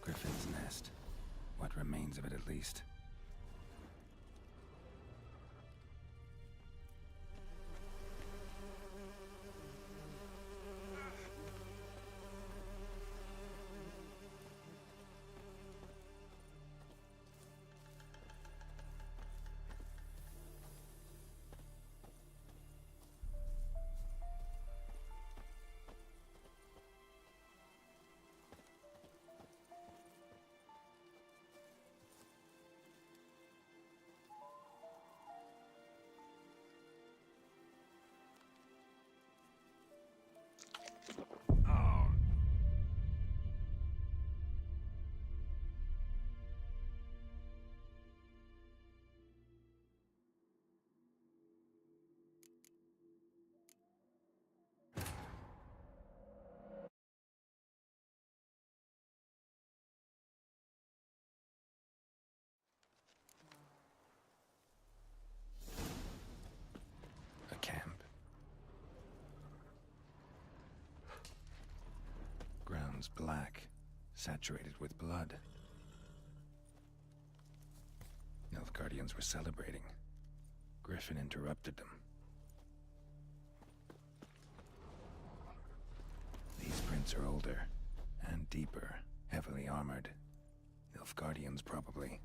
Griffin's nest. What remains of it, at least. Black, saturated with blood. Nilfgaardians were celebrating. Griffin interrupted them. These prints are older and deeper, heavily armored. Nilfgaardians, probably.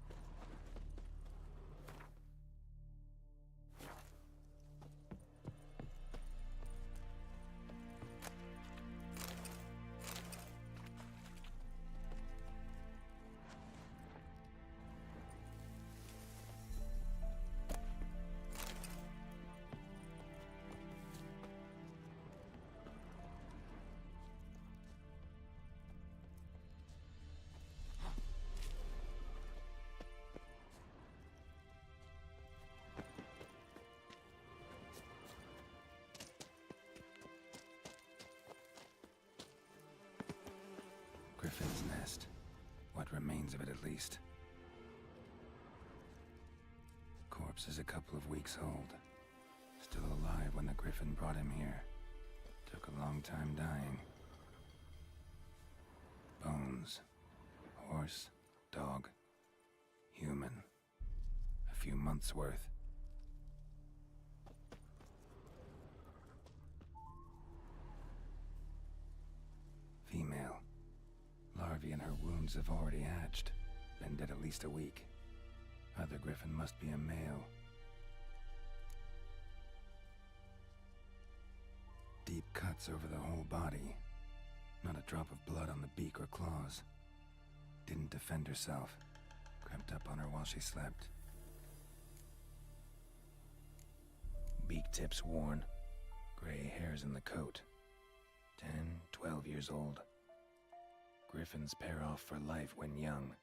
Griffin's nest. What remains of it, at least. Corpse is a couple of weeks old. Still alive when the Griffin brought him here. Took a long time dying. Bones. Horse. Dog. Human. A few months' worth. Female. Larvae in her wounds have already hatched. Been dead at least a week. Other Griffin must be a male. Deep cuts over the whole body. Not a drop of blood on the beak or claws. Didn't defend herself. Crept up on her while she slept. Beak tips worn. Gray hairs in the coat. 10, 12 years old. Griffins pair off for life when young.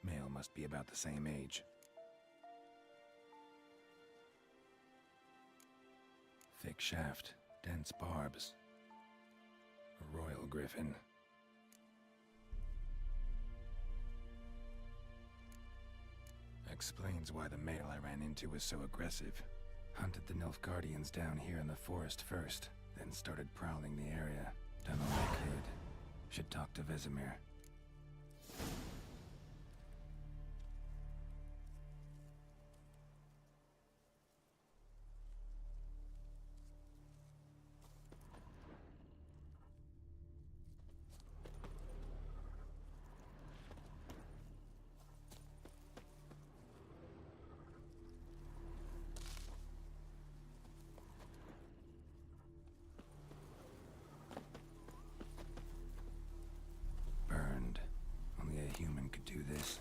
Male must be about the same age. Thick shaft, dense barbs. A royal griffin. Explains why the male I ran into was so aggressive. Hunted the Nilfgaardians down here in the forest first, then started prowling the area. Done all I could. Should talk to Vesemir. Burned. Only a human could do this.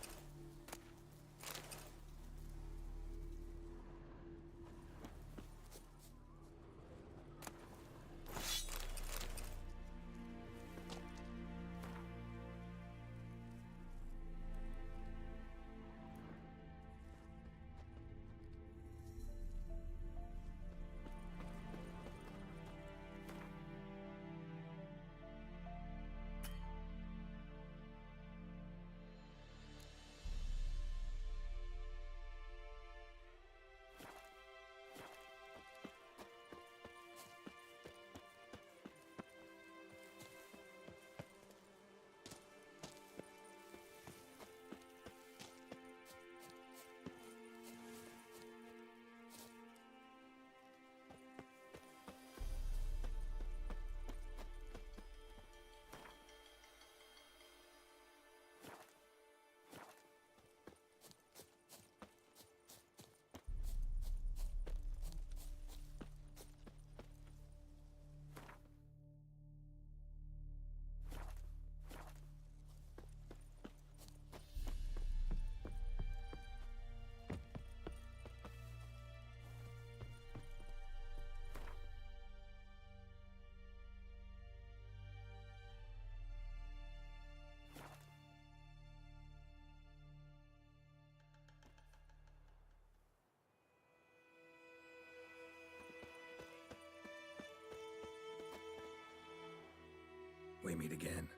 We meet again.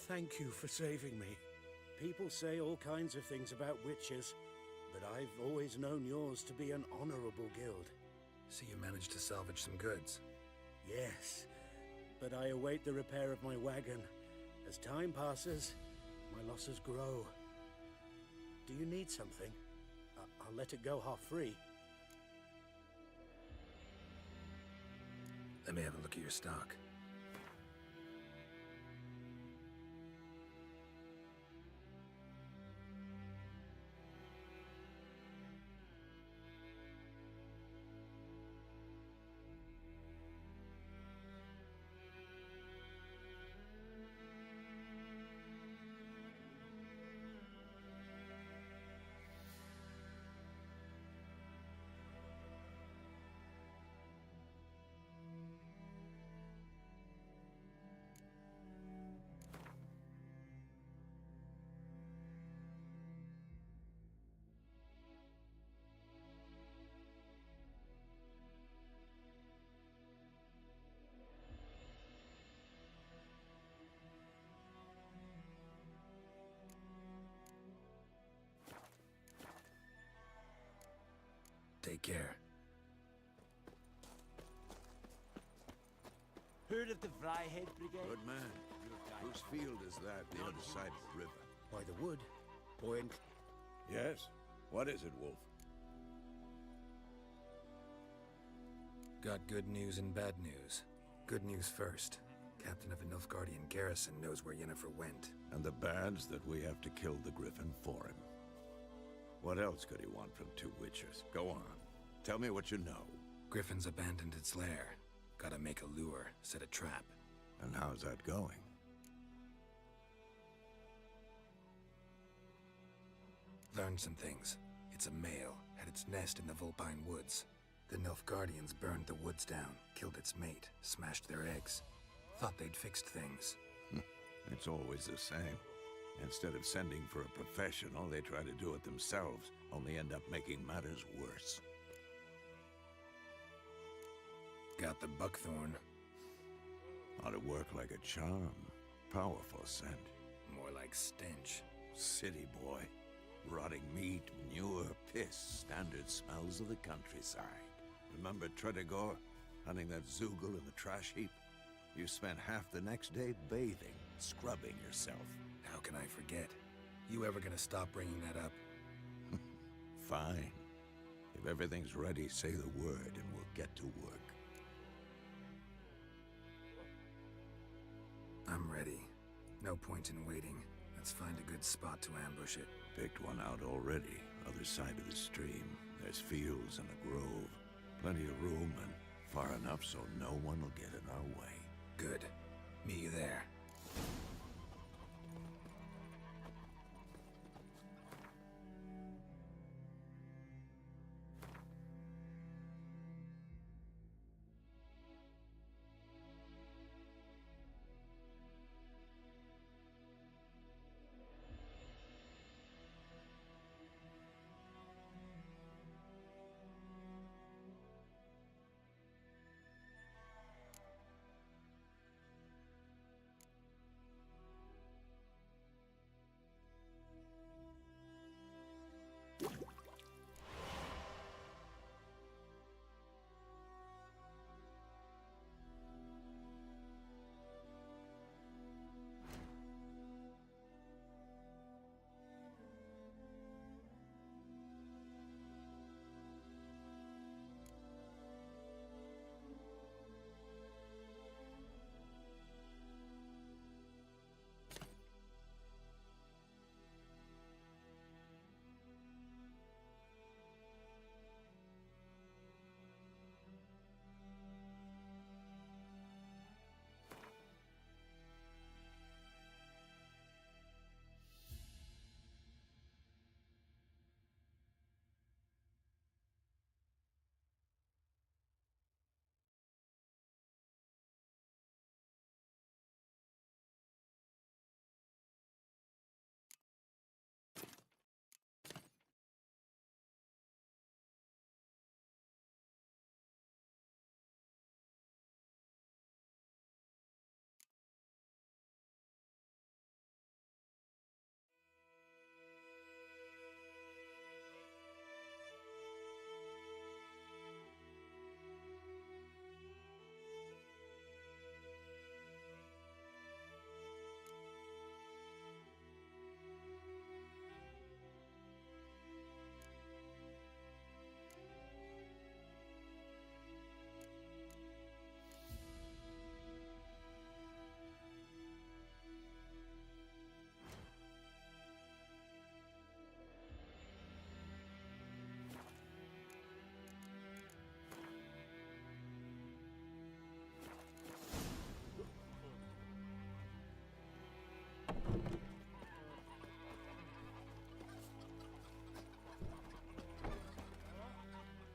Thank you for saving me. People say all kinds of things about witches, but I've always known yours to be an honorable guild. So you managed to salvage some goods? Yes, but I await the repair of my wagon. As time passes, my losses grow. Do you need something? I'll let it go half-free. Let me have a look at your stock. Take care. Heard of the Vryhead Brigade? Good man. Whose field is that, the other side of the river? By the wood. Point. Yes? What is it, Wolf? Got good news and bad news. Good news first. Captain of a Nilfgaardian garrison knows where Yennefer went. And the bad's that we have to kill the Griffin for him. What else could he want from two witches? Go on. Tell me what you know. Griffin's abandoned its lair. Gotta make a lure, set a trap. And how's that going? Learned some things. It's a male, had its nest in the Vulpine Woods. The Nilfgaardians burned the woods down, killed its mate, smashed their eggs. Thought they'd fixed things. It's always the same. Instead of sending for a professional, they try to do it themselves, only end up making matters worse. Got the buckthorn. Ought to work like a charm. Powerful scent. More like stench. City boy. Rotting meat, manure, piss, standard smells of the countryside. Remember Tredegor? Hunting that Zoogle in the trash heap? You spent half the next day bathing, scrubbing yourself. How can I forget? You ever gonna stop bringing that up? Fine. If everything's ready, say the word and we'll get to work. I'm ready. No point in waiting. Let's find a good spot to ambush it. Picked one out already. Other side of the stream. There's fields and a grove. Plenty of room and far enough so no one will get in our way. Good. Meet you there.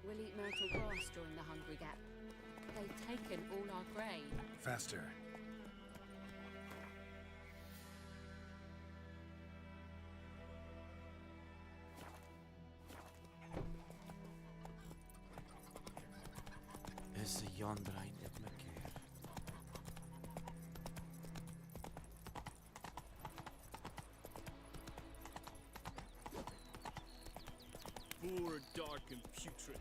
We'll eat myrtle grass during the Hungry Gap. They've taken all our grain. Faster. Is the yonder ain't it, McKeer? Poor, dark, and putrid.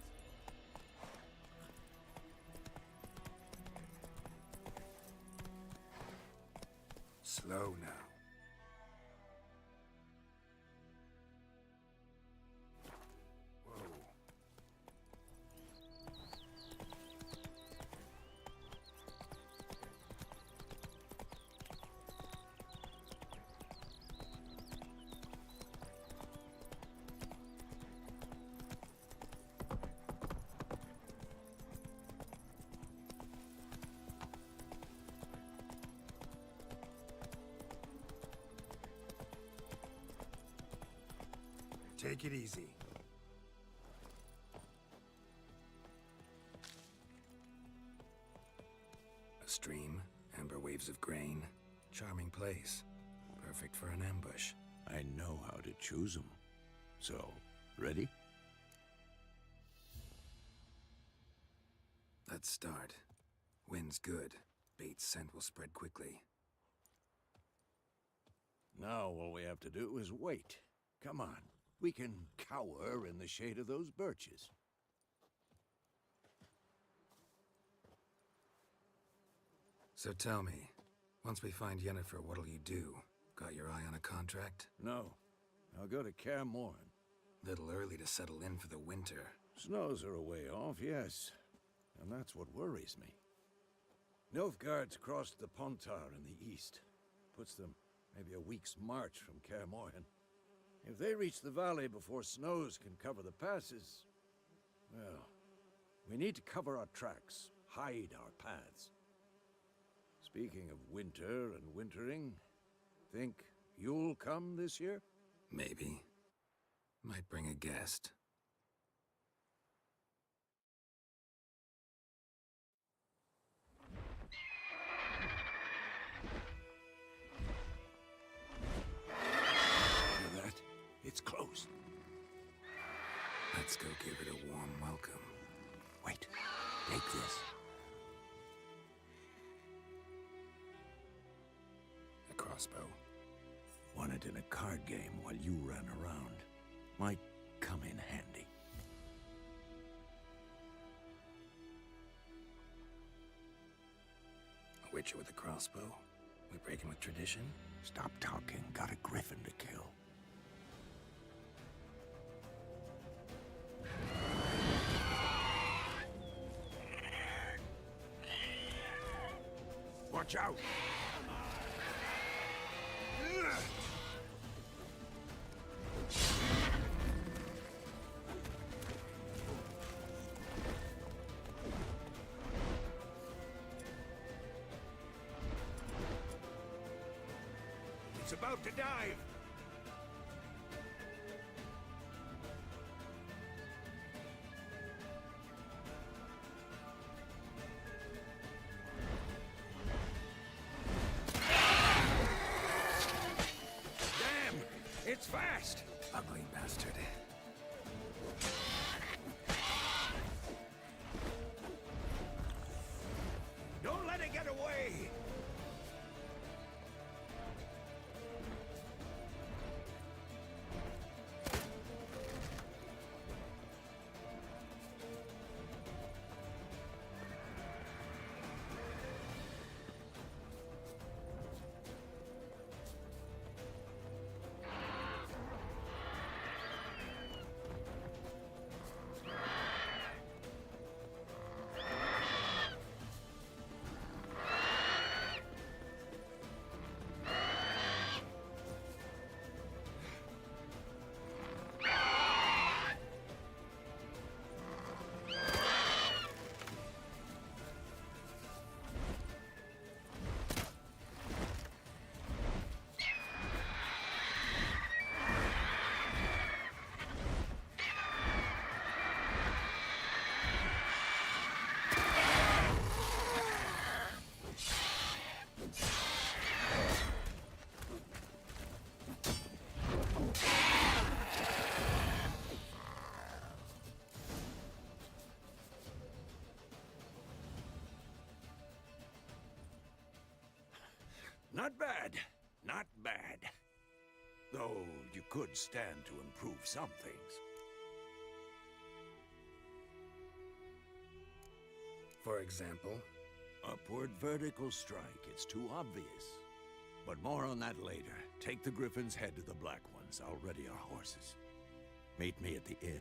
Slow now. Take it easy. A stream, amber waves of grain. Charming place. Perfect for an ambush. I know how to choose them. So, ready? Let's start. Wind's good. Bait's scent will spread quickly. Now all we have to do is wait. Come on. We can cower in the shade of those birches. So tell me, once we find Yennefer, what'll you do? Got your eye on a contract? No. I'll go to Kaer Morhen. Little early to settle in for the winter. Snows are a way off, yes. And that's what worries me. Nilfgaard's crossed the Pontar in the east. Puts them maybe a week's march from Kaer Morhen. If they reach the valley before snows can cover the passes, well, we need to cover our tracks, hide our paths. Speaking of winter and wintering, think you'll come this year? Maybe. Might bring a guest. Hear that? It's close. Let's go give it a warm welcome. Wait, take this. A crossbow. Won it in a card game while you ran around. Might come in handy. A witcher with a crossbow? We breaking with tradition? Stop talking. Got a griffin to kill. Watch out! It's about to dive! Damn! It's fast! Ugly bastard. Don't let it get away! Not bad. Not bad. Though you could stand to improve some things. For example? Upward vertical strike. It's too obvious. But more on that later. Take the Griffin's head to the Black Ones. I'll ready our horses. Meet me at the inn.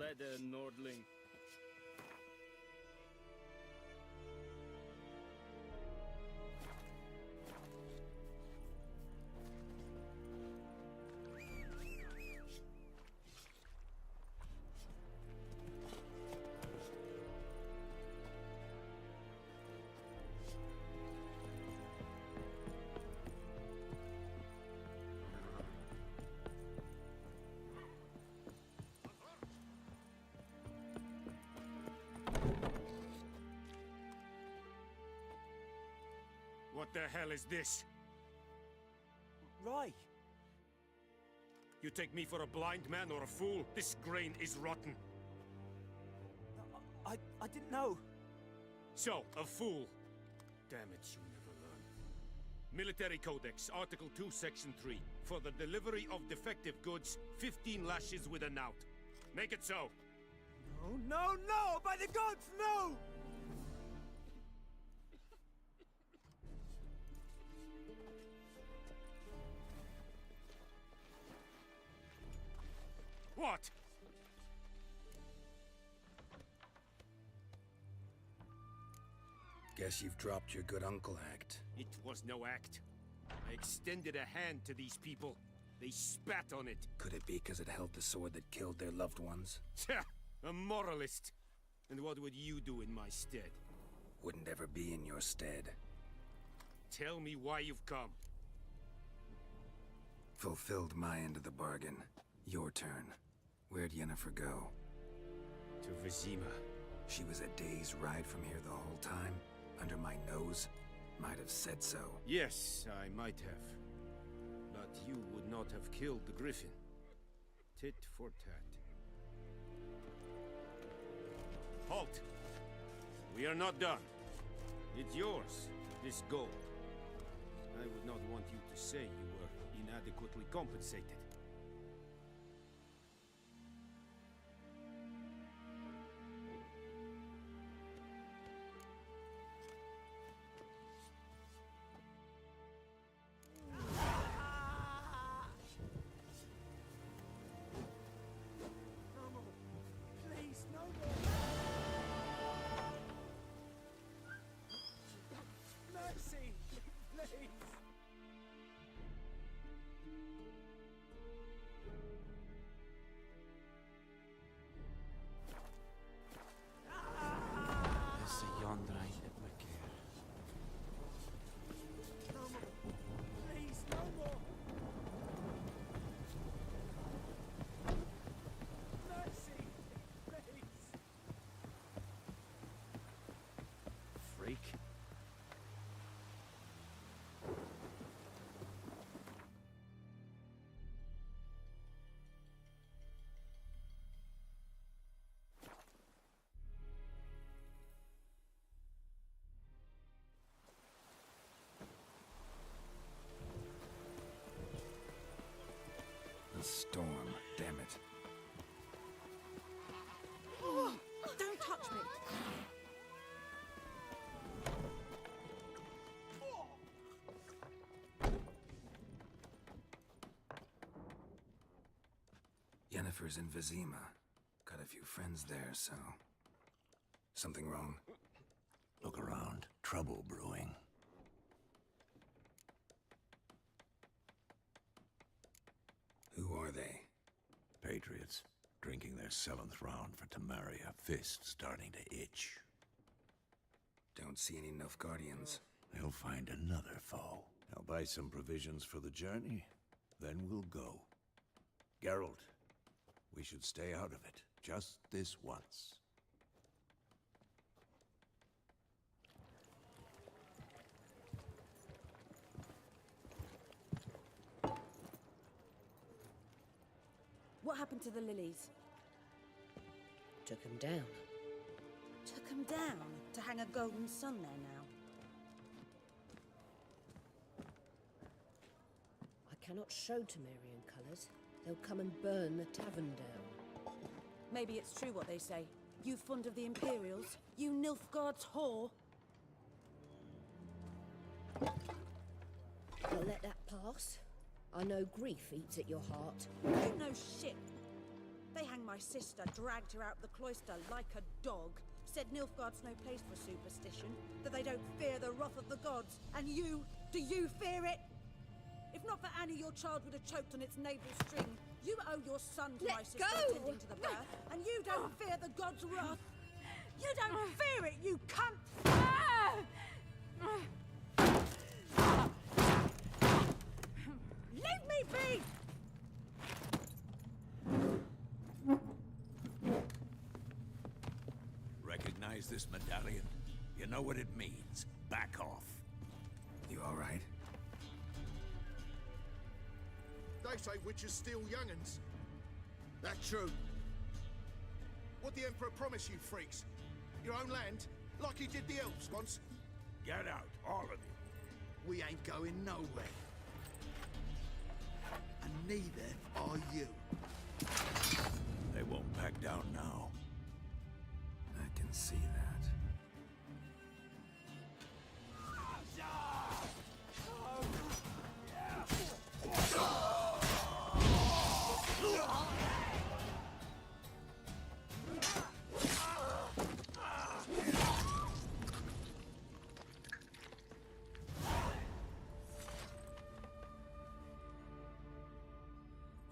leather, Nordling. What the hell is this? Rye! You take me for a blind man or a fool? This grain is rotten. I didn't know. So, a fool. Damn it, you never learn. Military Codex, Article 2, Section 3. For the delivery of defective goods, 15 lashes with a knout. Make it so. No, no, no! By the gods, no! What? Guess you've dropped your good uncle act. It was no act. I extended a hand to these people. They spat on it. Could it be because it held the sword that killed their loved ones? Tja, a moralist. And what would you do in my stead? Wouldn't ever be in your stead. Tell me why you've come. Fulfilled my end of the bargain. Your turn. Where'd Yennefer go? To Vizima. She was a day's ride from here the whole time? Under my nose? Might have said so. Yes, I might have. But you would not have killed the griffin. Tit for tat. Halt! We are not done. It's yours, this gold. I would not want you to say you were inadequately compensated. A storm, damn it. Oh, don't touch me! Yennefer's in Vizima. Got a few friends there, so... Something wrong? Look around. Trouble brewing. Who are they? Patriots. Drinking their 7th round for Temeria. Fist starting to itch. Don't see any Nilfgaardians. They'll find another foe. I'll buy some provisions for the journey. Then we'll go. Geralt, we should stay out of it. Just this once. What happened to the lilies? Took him down. Took them down to hang a golden sun there now. I cannot show Temerian colours. They'll come and burn the tavern down. Maybe it's true what they say. You fond of the Imperials? You Nilfgaard's whore? I'll let that pass. I know grief eats at your heart. You know shit. They hanged my sister, dragged her out the cloister like a dog. Said Nilfgaard's no place for superstition, that they don't fear the wrath of the gods. And you, do you fear it? If not for Annie, your child would have choked on its navel string. You owe your son to my sister attending to the birth, and you don't fear the gods' wrath. You don't fear it, you cunt! Leave me be! Recognize this medallion? You know what it means. Back off. You all right? They say witches steal young'uns. That true? What the Emperor promised you freaks? Your own land? Like he did the elves once? Get out, all of you. We ain't going nowhere. And neither are you. They won't back down now. I can see that.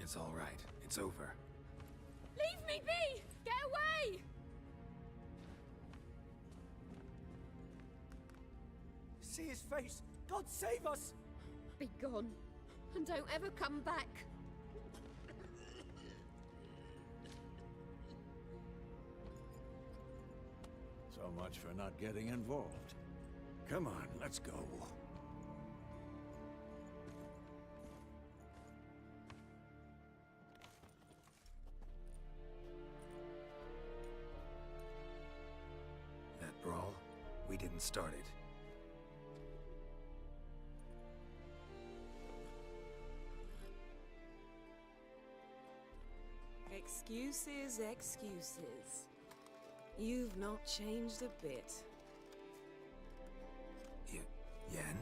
It's all right. It's over. Leave me be! Get away! See his face! God save us! Be gone, and don't ever come back. So much for not getting involved. Come on, let's go. That brawl, we didn't start it. Excuses, excuses. You've not changed a bit. Yen?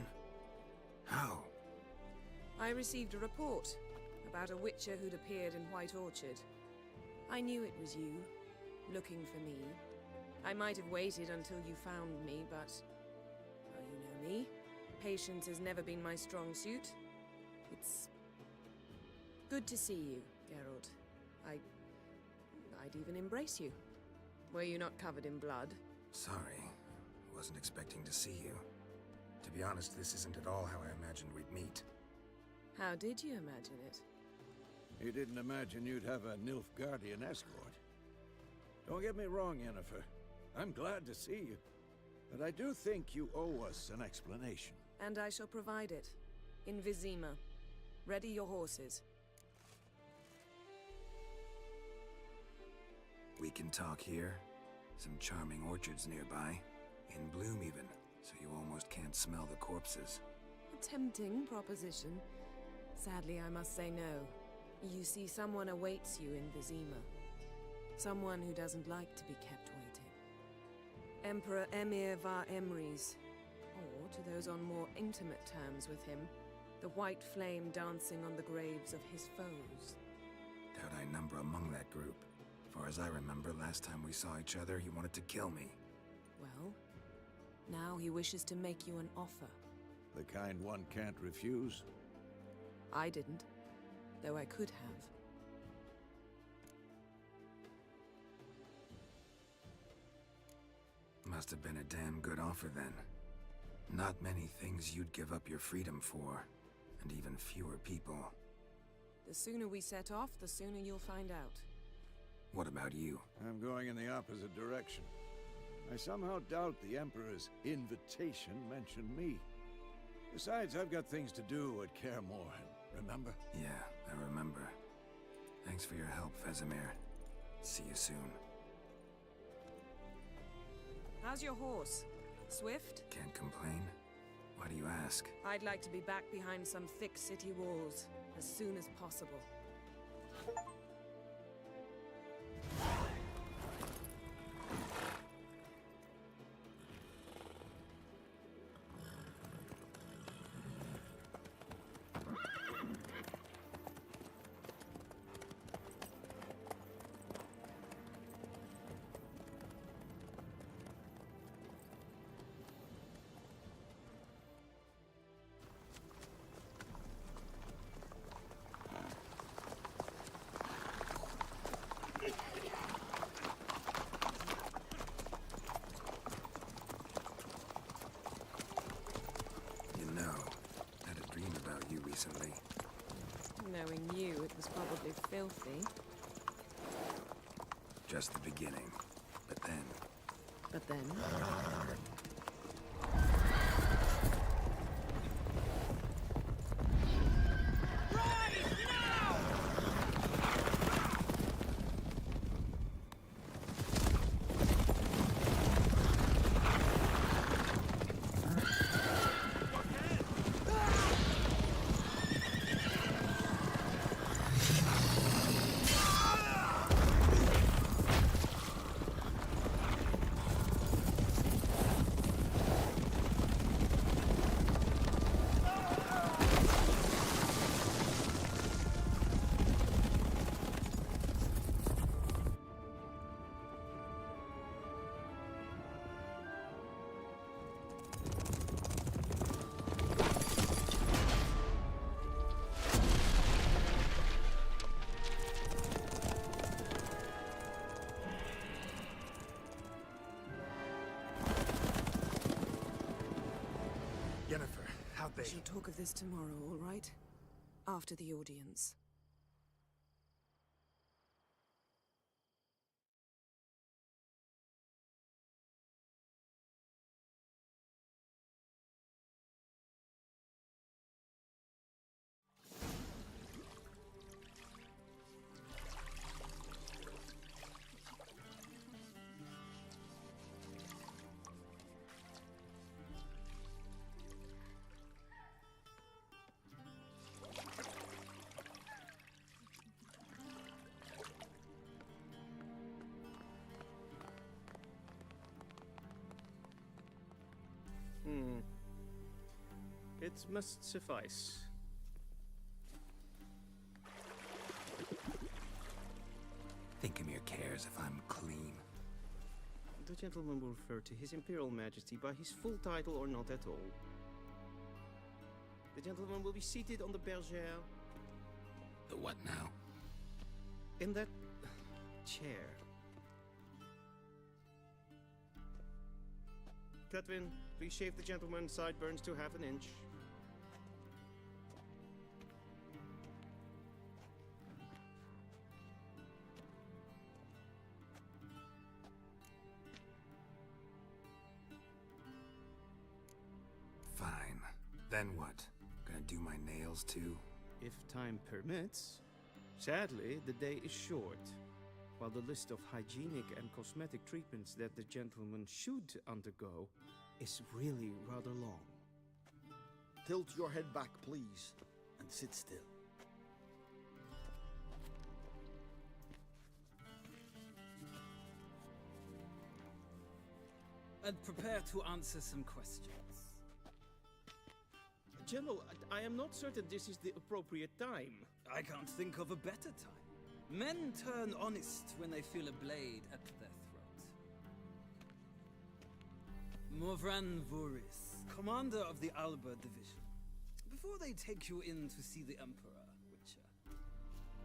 How? I received a report about a witcher who'd appeared in White Orchard. I knew it was you, looking for me. I might have waited until you found me, but... well, you know me. Patience has never been my strong suit. It's... good to see you, Geralt. I'd even embrace you. Were you not covered in blood? Sorry. Wasn't expecting to see you. To be honest, this isn't at all how I imagined we'd meet. How did you imagine it? You didn't imagine you'd have a Nilfgaardian escort. Don't get me wrong, Yennefer. I'm glad to see you. But I do think you owe us an explanation. And I shall provide it. In Vizima. Ready your horses. We can talk here. Some charming orchards nearby. In bloom even, so you almost can't smell the corpses. A tempting proposition. Sadly, I must say no. You see, someone awaits you in Vizima. Someone who doesn't like to be kept waiting. Emperor Emir var Emrys. Or, to those on more intimate terms with him, the white flame dancing on the graves of his foes. Doubt I number among that group. Far as I remember, last time we saw each other, he wanted to kill me. Well, now he wishes to make you an offer. The kind one can't refuse? I didn't, though I could have. Must have been a damn good offer then. Not many things you'd give up your freedom for, and even fewer people. The sooner we set off, the sooner you'll find out. What about you? I'm going in the opposite direction. I somehow doubt the Emperor's invitation mentioned me. Besides, I've got things to do at Kaer Morhen, remember? Yeah, I remember. Thanks for your help, Vesemir. See you soon. How's your horse? Swift? Can't complain. Why do you ask? I'd like to be back behind some thick city walls as soon as possible. recently. Knowing you, it was probably filthy. Just the beginning. But then... But then... Yennefer, how'd they... We shall talk of this tomorrow, all right? After the audience. It must suffice. Thinkamir cares if I'm clean. The gentleman will refer to His Imperial Majesty by his full title or not at all. The gentleman will be seated on the bergère. The what now? In that chair. Cletwin, please shave the gentleman's sideburns to half an inch. Fine. Then what? Gonna do my nails too? If time permits. Sadly, the day is short. While the list of hygienic and cosmetic treatments that the gentleman should undergo is really rather long. Tilt your head back, please, and sit still. And prepare to answer some questions. General, I am not certain this is the appropriate time. I can't think of a better time. Men turn honest when they feel a blade at their throat. Morvran Voorhis, commander of the Alba Division. Before they take you in to see the Emperor, Witcher,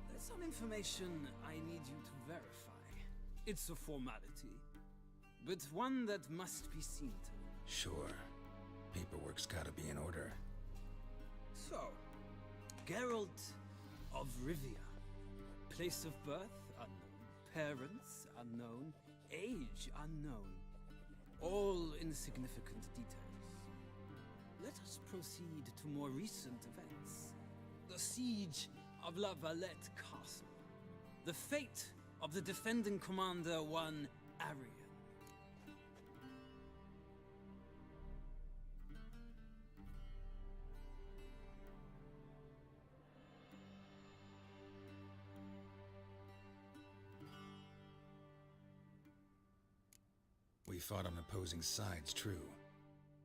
there's some information I need you to verify. It's a formality, but one that must be seen to. Sure. Paperwork's gotta be in order. So, Geralt of Rivia. Place of birth unknown, parents unknown, age unknown. All insignificant details. Let us proceed to more recent events. The siege of La Valette Castle. The fate of the defending commander, one Arian. We fought on opposing sides, true.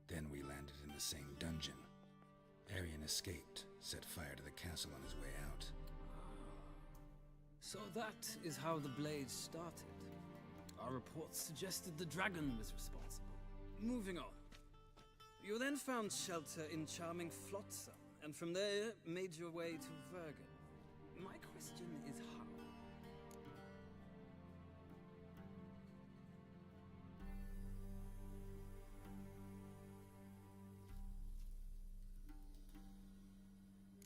Then we landed in the same dungeon. Arian escaped, set fire to the castle on his way out. So that is how the Blade started. Our reports suggested the dragon was responsible. Moving on. You then found shelter in charming Flotsam, and from there made your way to Vergen. My question is how?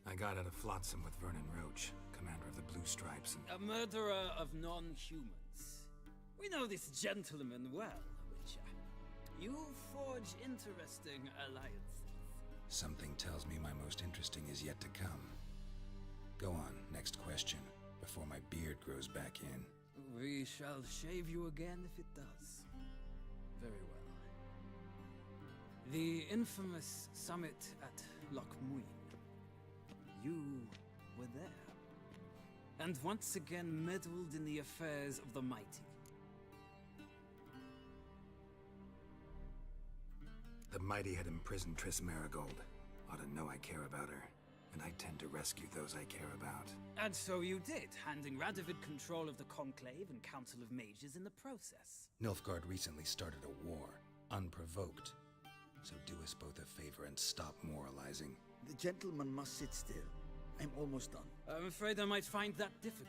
I got out of Flotsam with Vernon Roach, commander of the Blue Stripes, and... A murderer of non-humans. We know this gentleman well, Witcher. You forge interesting alliances. Something tells me my most interesting is yet to come. Go on, next question, before my beard grows back in. We shall shave you again if it does. Very well. The infamous summit at Loch Muin. You were there. And once again meddled in the affairs of the mighty. The mighty had imprisoned Triss Marigold. Ought to know I care about her, and I tend to rescue those I care about. And so you did, handing Radovid control of the Conclave and Council of Mages in the process. Nilfgaard recently started a war, unprovoked. So do us both a favor and stop moralizing. The gentleman must sit still. I'm almost done. I'm afraid I might find that difficult.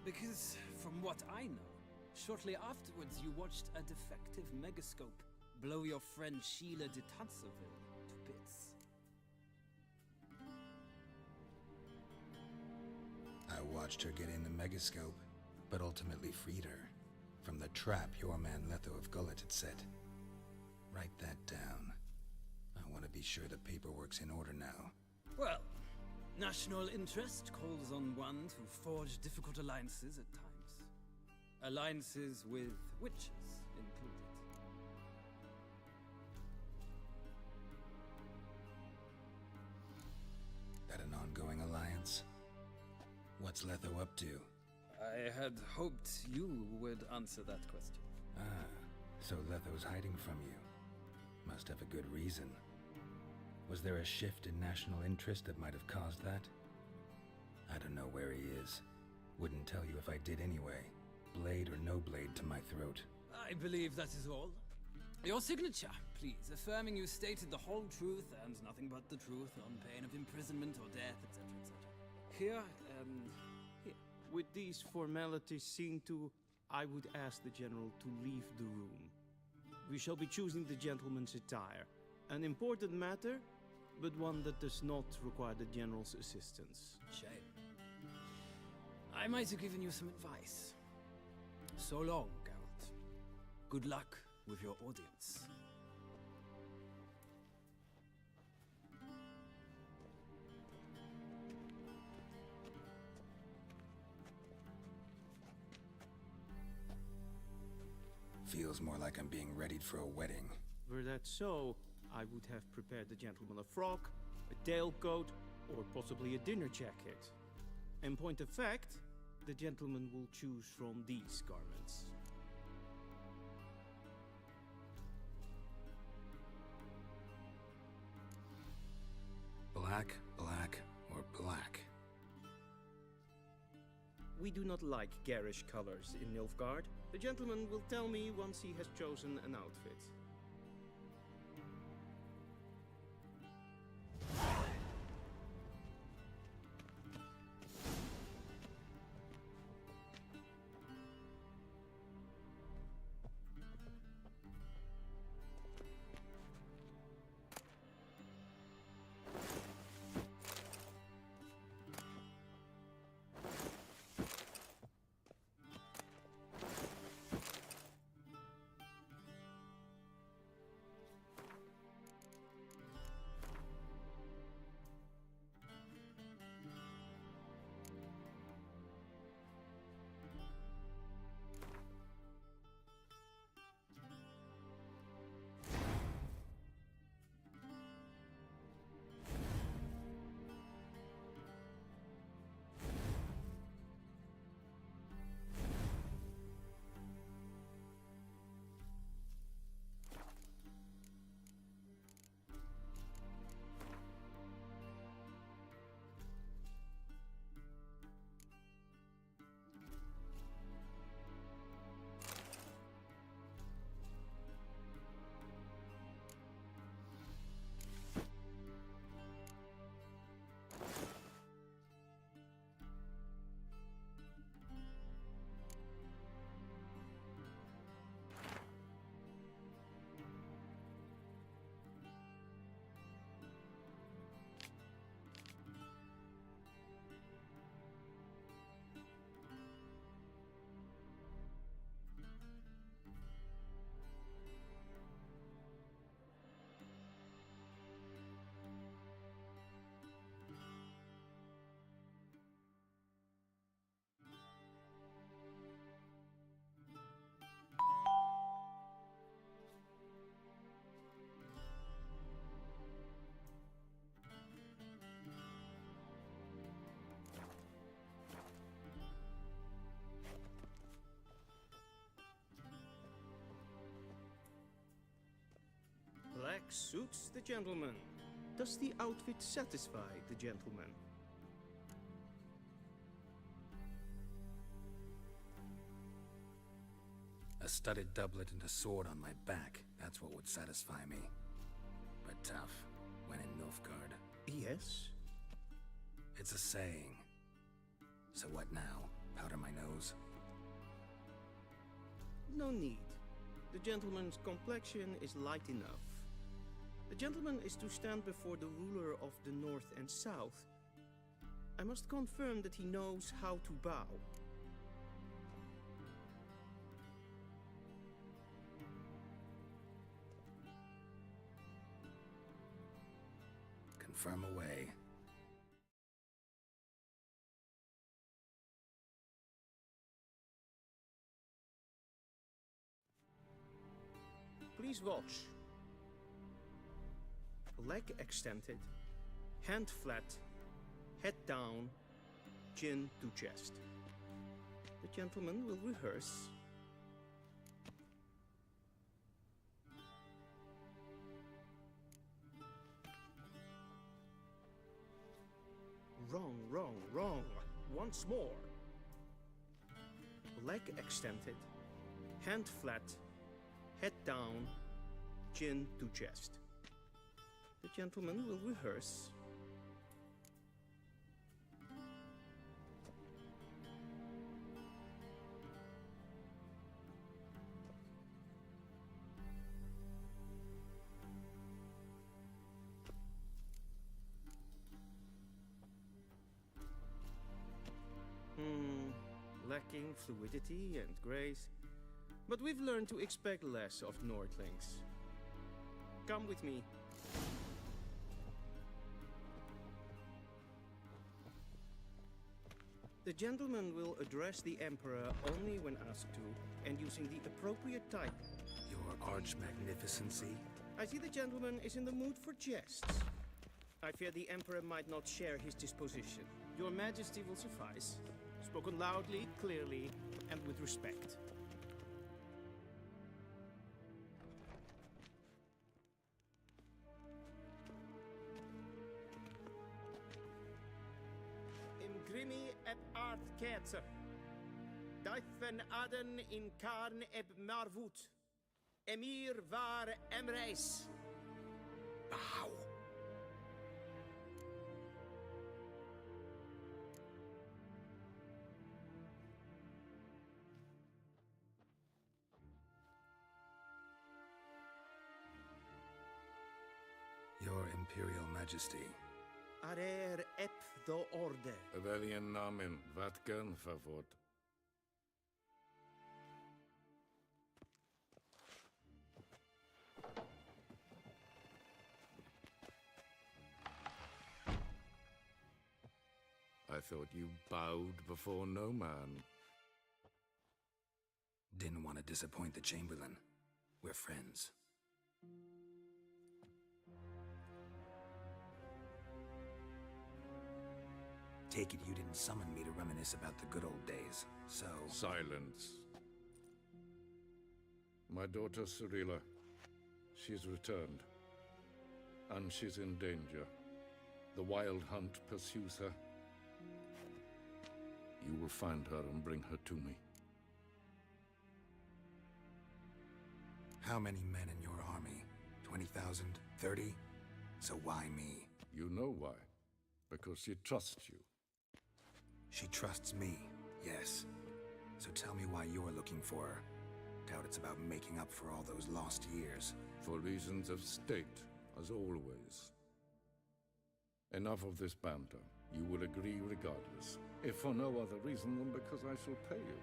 Because, from what I know, shortly afterwards you watched a defective megascope blow your friend Sheila de Tanserville to bits. I watched her get in the megascope, but ultimately freed her from the trap your man Letho of Gullet had set. Write that down. I want to be sure the paperwork's in order now. Well, national interest calls on one to forge difficult alliances at times. Alliances with witches included. That an ongoing alliance? What's Letho up to? I had hoped you would answer that question. Ah, so Letho's hiding from you. Must have a good reason. Was there a shift in national interest that might have caused that? I don't know where he is. Wouldn't tell you if I did anyway. Blade or no blade to my throat. I believe that is all. Your signature, please, affirming you stated the whole truth and nothing but the truth on pain of imprisonment or death, etc., etc. Here, and here. With these formalities seen to, I would ask the General to leave the room. We shall be choosing the gentleman's attire. An important matter, but one that does not require the General's assistance. Shame. I might have given you some advice. So long, Geralt. Good luck with your audience. Feels more like I'm being readied for a wedding. Were that so, I would have prepared the gentleman a frock, a tailcoat, or possibly a dinner jacket. In point of fact, the gentleman will choose from these garments. Black, black, or black? We do not like garish colors in Nilfgaard. The gentleman will tell me once he has chosen an outfit. suits the gentleman. Does the outfit satisfy the gentleman? A studded doublet and a sword on my back, that's what would satisfy me. But tough, when in Nilfgaard. Yes? It's a saying. So what now? Powder my nose? No need. The gentleman's complexion is light enough. The gentleman is to stand before the ruler of the North and South. I must confirm that he knows how to bow. Confirm away. Please watch. Leg extended, hand flat, head down, chin to chest. The gentleman will rehearse. Wrong, wrong, wrong. Once more. Leg extended, hand flat, head down, chin to chest. The gentleman will rehearse. Lacking fluidity and grace. But we've learned to expect less of Nordlings. Come with me. The gentleman will address the Emperor only when asked to, and using the appropriate title. Your Arch-Magnificency? I see the gentleman is in the mood for jests. I fear the Emperor might not share his disposition. Your Majesty will suffice. Spoken loudly, clearly, and with respect. Imgrimi et art ketzer. Daifen aden in karn eb marvut. Emir var emreis. Bow. Your Imperial Majesty. Arer ep do orde. Welchen Namen? Watgen favor. I thought you bowed before no man. Didn't want to disappoint the Chamberlain. We're friends. Take it you didn't summon me to reminisce about the good old days, so... Silence. My daughter Cirilla, she's returned. And she's in danger. The Wild Hunt pursues her. You will find her and bring her to me. How many men in your army? 20,000? 30? So why me? You know why. Because she trusts you. She trusts me, yes. So tell me why you're looking for her. Doubt it's about making up for all those lost years. For reasons of state, as always. Enough of this banter. You will agree regardless. If for no other reason than because I shall pay you.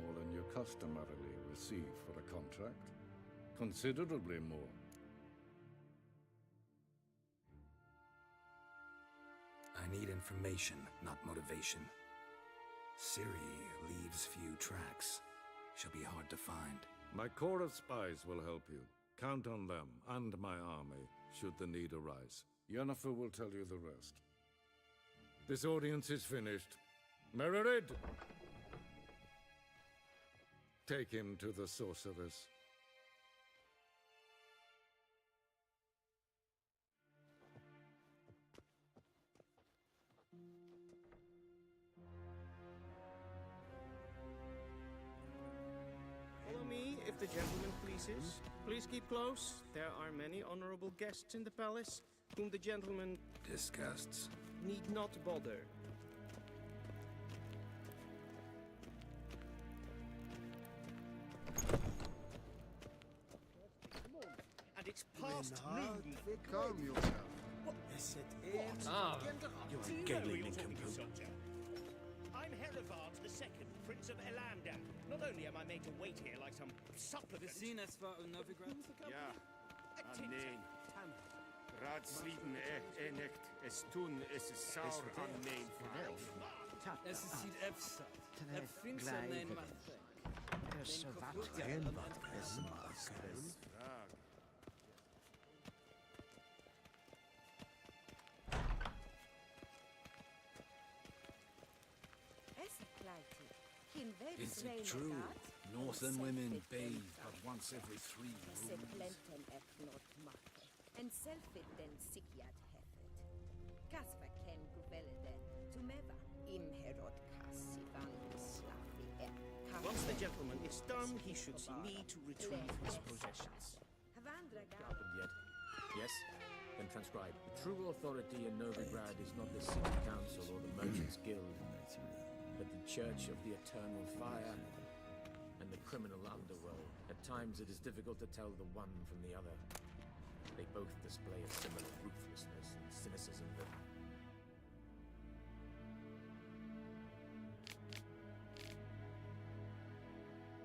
More than you customarily receive for a contract. Considerably more. I need information, not motivation. Ciri leaves few tracks. She'll be hard to find. My corps of spies will help you. Count on them, and my army, should the need arise. Yennefer will tell you the rest. This audience is finished. Mererid! Take him to the sorceress. gentleman pleases. Please keep close. There are many honorable guests in the palace, whom the gentleman Disgusts. need not bother. And it's past noon. Calm yourself. What? You're a gaily nincompoop. Soldier. I'm Herivard II, Prince of Elander. Not only am I made to wait here like some supplicant... Novigrad? Ja, nee. Raadsliden enecht es tun es saur an neem Es is hier efsa. Vind ze mijn macht. Dus wat heel wat is Is it true? Northern women bathe but once every 3 moons. En selfit den sikjat hefet. Kasva ken gubelede, tumeva imherod kassivan slavi Once the gentleman is done, he should see me to retrieve his possessions. Havandra Happened yet? Yes? Then transcribe. The true authority in Novigrad is not the city council or the merchants guild, but the Church of the Eternal Fire and the criminal underworld. At times it is difficult to tell the one from the other. They both display a similar ruthlessness and cynicism that...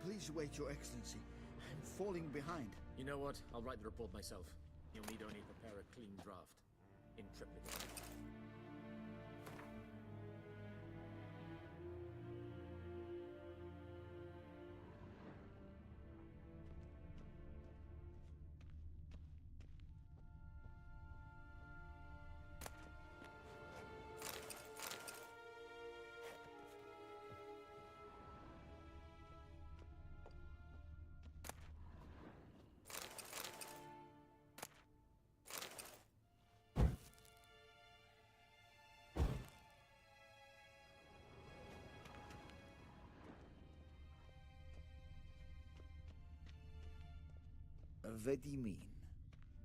Please wait, Your Excellency. I'm falling behind. You know what? I'll write the report myself. You'll need only prepare a clean draft. In triplicate. Vedimin,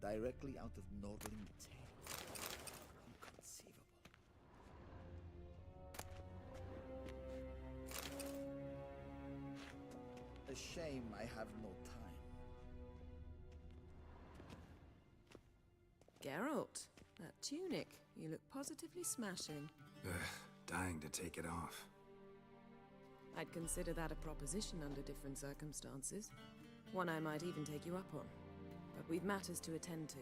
directly out of Nordling tale. Inconceivable. A shame I have no time. Geralt, that tunic. You look positively smashing. Dying to take it off. I'd consider that a proposition under different circumstances. One I might even take you up on. But we've matters to attend to.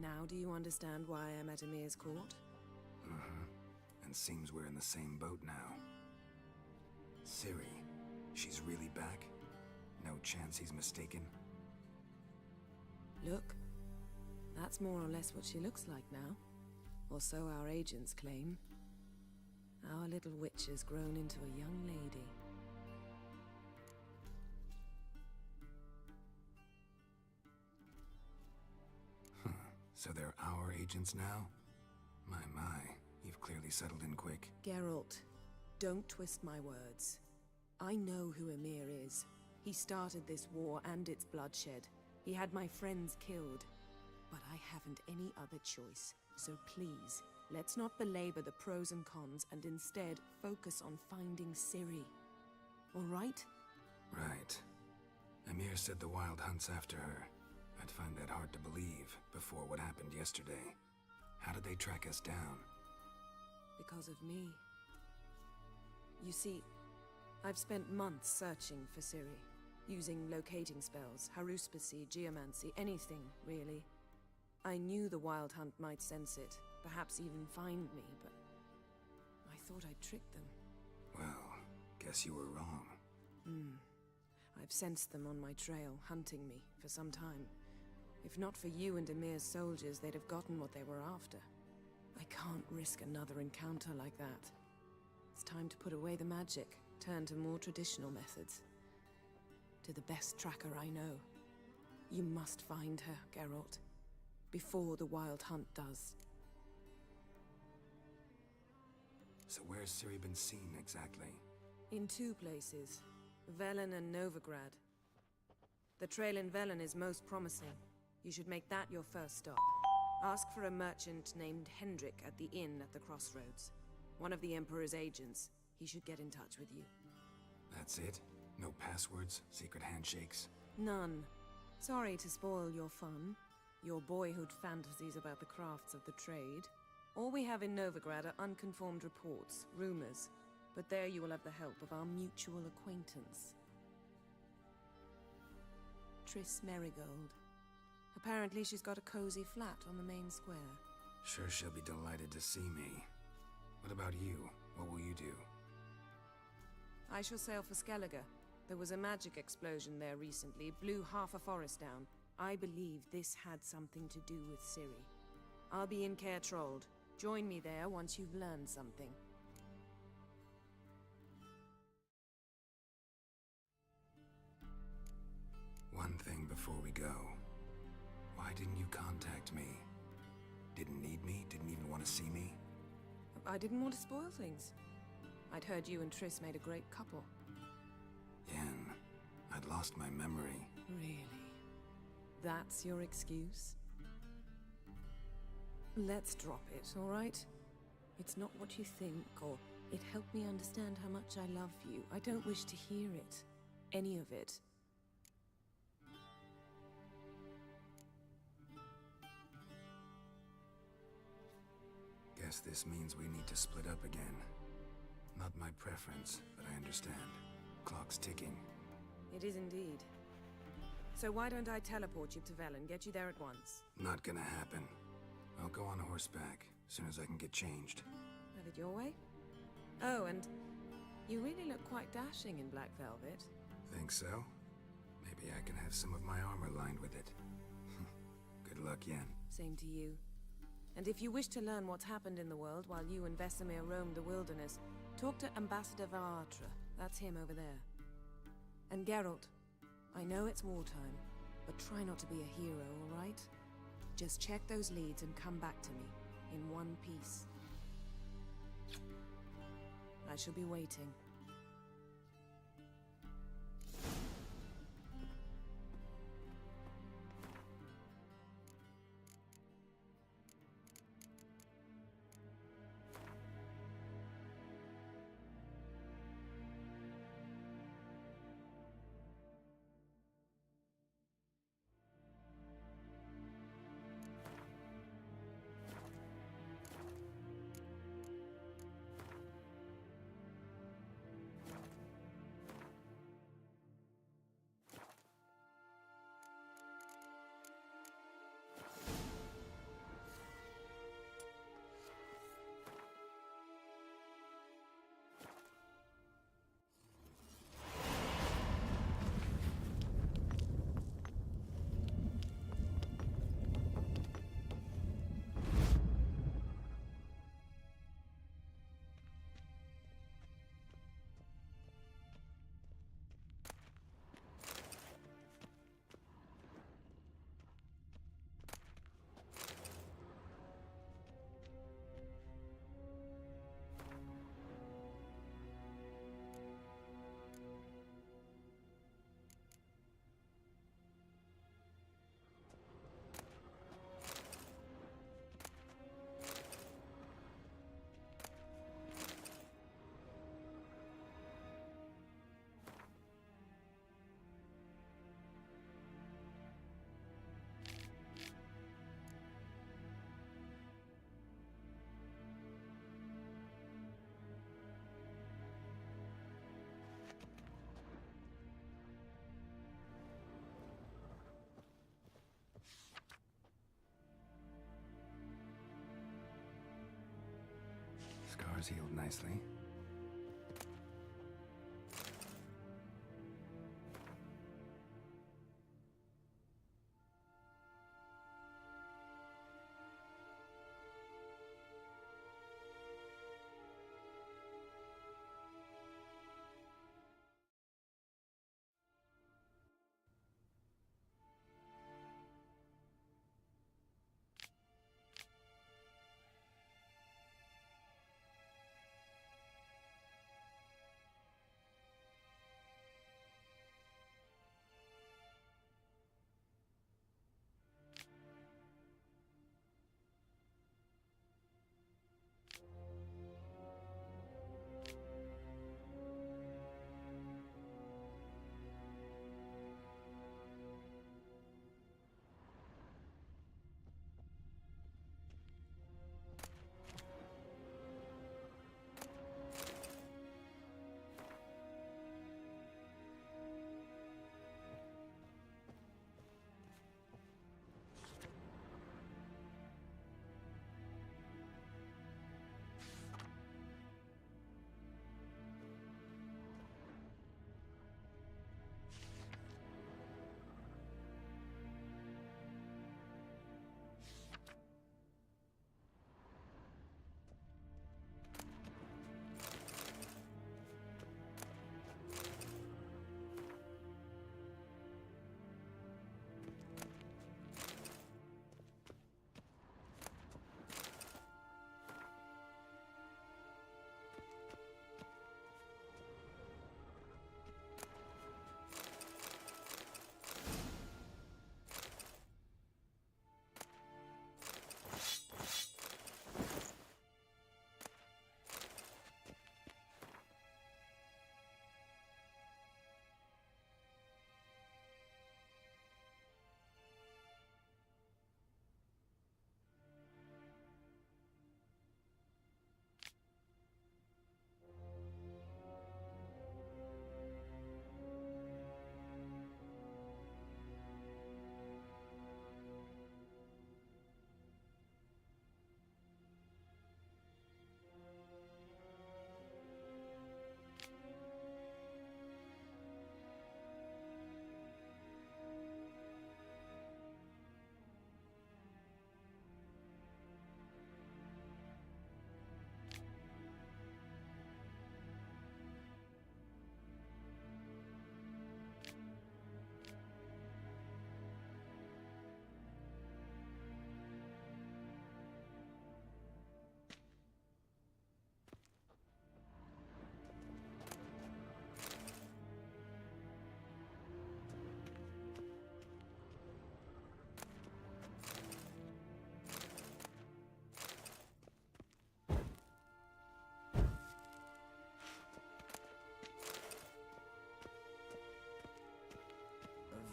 Now do you understand why I'm at Emir's court? And seems we're in the same boat now. Ciri, she's really back? No chance he's mistaken? Look, that's more or less what she looks like now. Or so our agents claim. Our little witch has grown into a young lady. So they're our agents now? My, you've clearly settled in quick. Geralt, don't twist my words. I know who Emir is. He started this war and its bloodshed. He had my friends killed. But I haven't any other choice. So please, let's not belabor the pros and cons and instead focus on finding Ciri. All right? Right. Emir said the Wild hunt's after her. I'd find that hard to believe before what happened yesterday. How did they track us down? Because of me. You see, I've spent months searching for Ciri, using locating spells, haruspicy, geomancy, anything, really. I knew the Wild Hunt might sense it, perhaps even find me, but I thought I'd tricked them. Well, guess you were wrong. I've sensed them on my trail, hunting me, for some time. If not for you and Emir's soldiers, they'd have gotten what they were after. I can't risk another encounter like that. It's time to put away the magic, turn to more traditional methods. To the best tracker I know. You must find her, Geralt. Before the Wild Hunt does. So where's Ciri been seen exactly? In 2 places. Velen and Novigrad. The trail in Velen is most promising. You should make that your first stop. Ask for a merchant named Hendrik at the inn at the crossroads. One of the Emperor's agents. He should get in touch with you. That's it? No passwords? Secret handshakes? None. Sorry to spoil your fun. Your boyhood fantasies about the crafts of the trade. All we have in Novigrad are unconfirmed reports, rumors. But there you will have the help of our mutual acquaintance. Triss Merigold. Apparently she's got a cozy flat on the main square. Sure she'll be delighted to see me. What about you? What will you do? I shall sail for Skellige. There was a magic explosion there recently, blew half a forest down. I believe this had something to do with Ciri. I'll be in Caer Trolde. Join me there once you've learned something. One thing before we go. Why didn't you contact me? Didn't need me? Didn't even want to see me? I didn't want to spoil things. I'd heard you and Triss made a great couple. Yen, I'd lost my memory. Really? That's your excuse? Let's drop it, all right? It's not what you think, or it helped me understand how much I love you. I don't wish to hear it. Any of it. Guess this means we need to split up again. Not my preference, but I understand. Clock's ticking. It is indeed. So why don't I teleport you to Velen, get you there at once? Not gonna happen. I'll go on horseback, as soon as I can get changed. Have it your way? Oh, and you really look quite dashing in black velvet. Think so? Maybe I can have some of my armor lined with it. Good luck, Yen. Same to you. And if you wish to learn what's happened in the world while you and Vesemir roamed the wilderness, talk to Ambassador Varatra. That's him over there. And Geralt, I know it's wartime, but try not to be a hero, all right? Just check those leads and come back to me, in one piece. I shall be waiting. Scars healed nicely.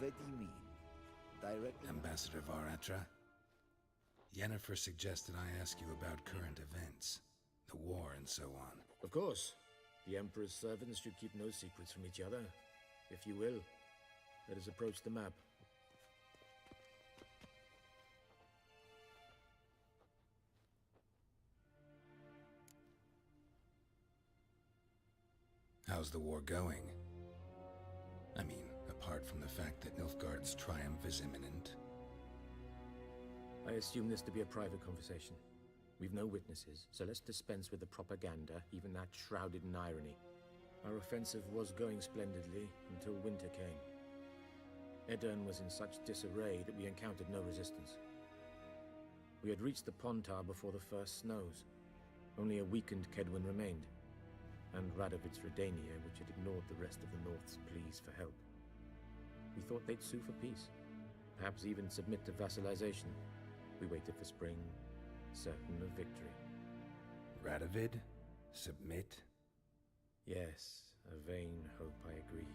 what do you mean? Direct... Ambassador Varatra? Yennefer suggested I ask you about current events, the war and so on. Of course. The Emperor's servants should keep no secrets from each other. If you will, let us approach the map. How's the war going? I mean, apart from the fact that Nilfgaard's triumph is imminent. I assume this to be a private conversation. We've no witnesses, so let's dispense with the propaganda, even that shrouded in irony. Our offensive was going splendidly until winter came. Edirn was in such disarray that we encountered no resistance. We had reached the Pontar before the first snows. Only a weakened Kedwin remained, and Radovid's Redania, which had ignored the rest of the North's pleas for help. We thought they'd sue for peace, perhaps even submit to vassalization. We waited for spring, certain of victory. Radovid? Submit? Yes, a vain hope, I agree.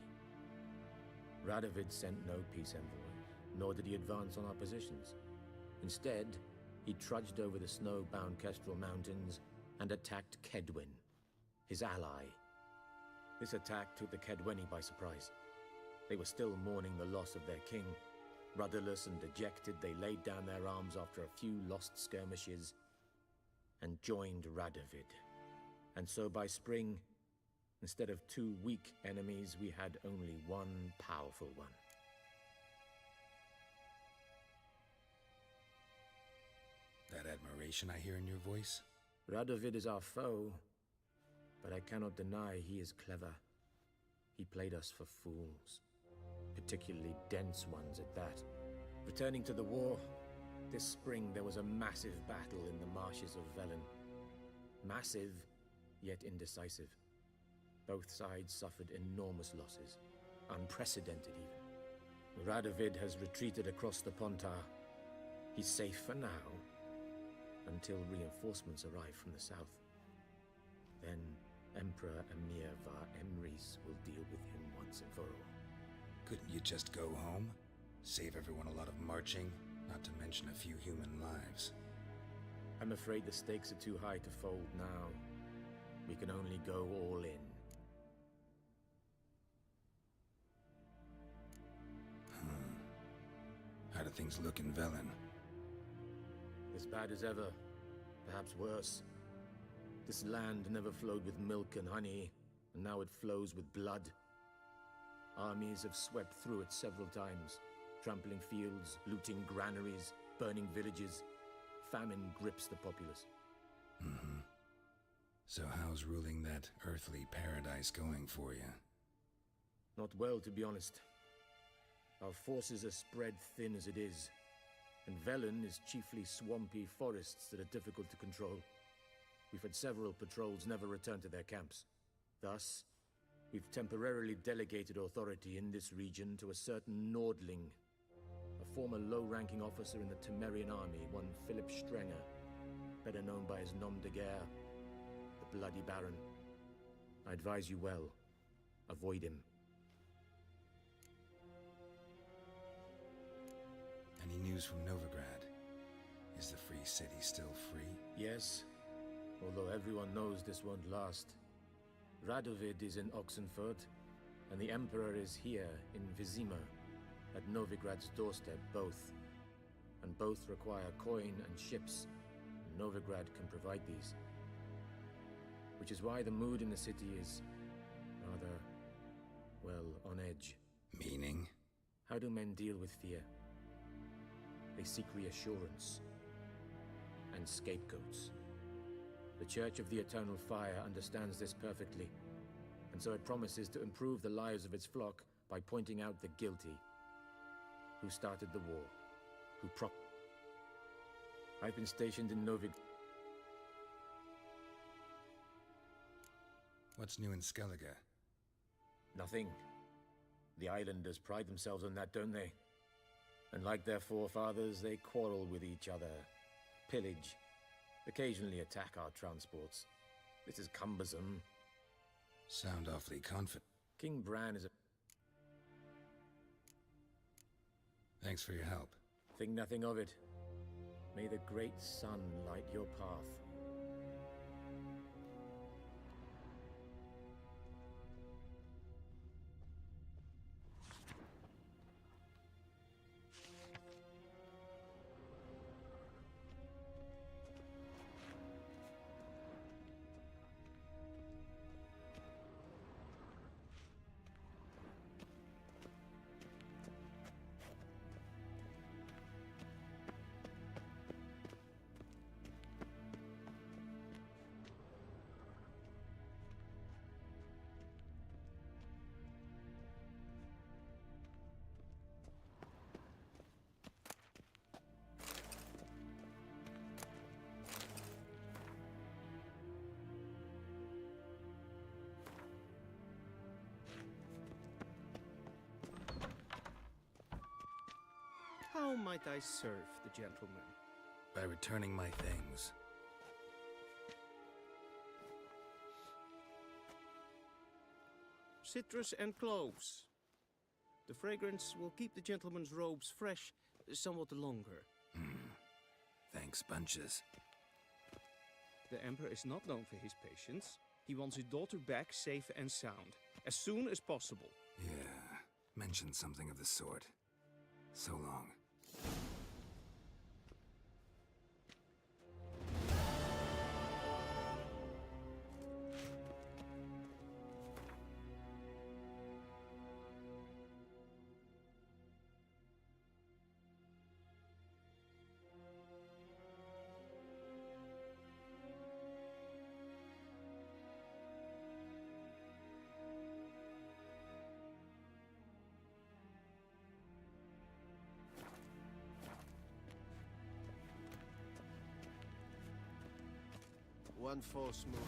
Radovid sent no peace envoys, nor did he advance on our positions. Instead, he trudged over the snow-bound Kestrel Mountains and attacked Kedwin, his ally. This attack took the Kedweni by surprise. They were still mourning the loss of their king. Rudderless and dejected, they laid down their arms after a few lost skirmishes and joined Radovid. And so by spring, instead of 2 weak enemies, we had only one powerful one. That admiration I hear in your voice? Radovid is our foe, but I cannot deny he is clever. He played us for fools. Particularly dense ones at that. Returning to the war, this spring there was a massive battle in the marshes of Velen. Massive, yet indecisive. Both sides suffered enormous losses, unprecedented even. Radovid has retreated across the Pontar. He's safe for now, until reinforcements arrive from the south. Then Emperor Emir Var Emrys will deal with him once and for all. Couldn't you just go home? Save everyone a lot of marching, not to mention a few human lives. I'm afraid the stakes are too high to fold now. We can only go all in. How do things look in Velen? As bad as ever, perhaps worse. This land never flowed with milk and honey, and now it flows with blood. Armies have swept through it several times, trampling fields, looting granaries, burning villages. Famine grips the populace. So how's ruling that earthly paradise going for you? Not well, to be honest. Our forces are spread thin as it is, and Velen is chiefly swampy forests that are difficult to control. We've had several patrols never return to their camps. Thus, we've temporarily delegated authority in this region to a certain Nordling, a former low-ranking officer in the Temerian army, one Philip Strenger, better known by his nom de guerre, the Bloody Baron. I advise you well. Avoid him. Any news from Novigrad? Is the free city still free? Yes, although everyone knows this won't last. Radovid is in Oxenfurt, and the Emperor is here in Vizima, at Novigrad's doorstep, both. And both require coin and ships. Novigrad can provide these. Which is why the mood in the city is rather, well, on edge. Meaning? How do men deal with fear? They seek reassurance and scapegoats. The Church of the Eternal Fire understands this perfectly, and so it promises to improve the lives of its flock by pointing out the guilty. Who started the war? I've been stationed in Novig... What's new in Skellige? Nothing. The islanders pride themselves on that, don't they? And like their forefathers, they quarrel with each other, pillage, occasionally attack our transports. This is cumbersome. Sound awfully confident. King Bran is a... Thanks for your help. Think nothing of it. May the great sun light your path. How might I serve the gentleman? By returning my things. Citrus and cloves. The fragrance will keep the gentleman's robes fresh somewhat longer. Thanks, bunches. The Emperor is not known for his patience. He wants his daughter back safe and sound, as soon as possible. Yeah, mentioned something of the sort. So long. One false move.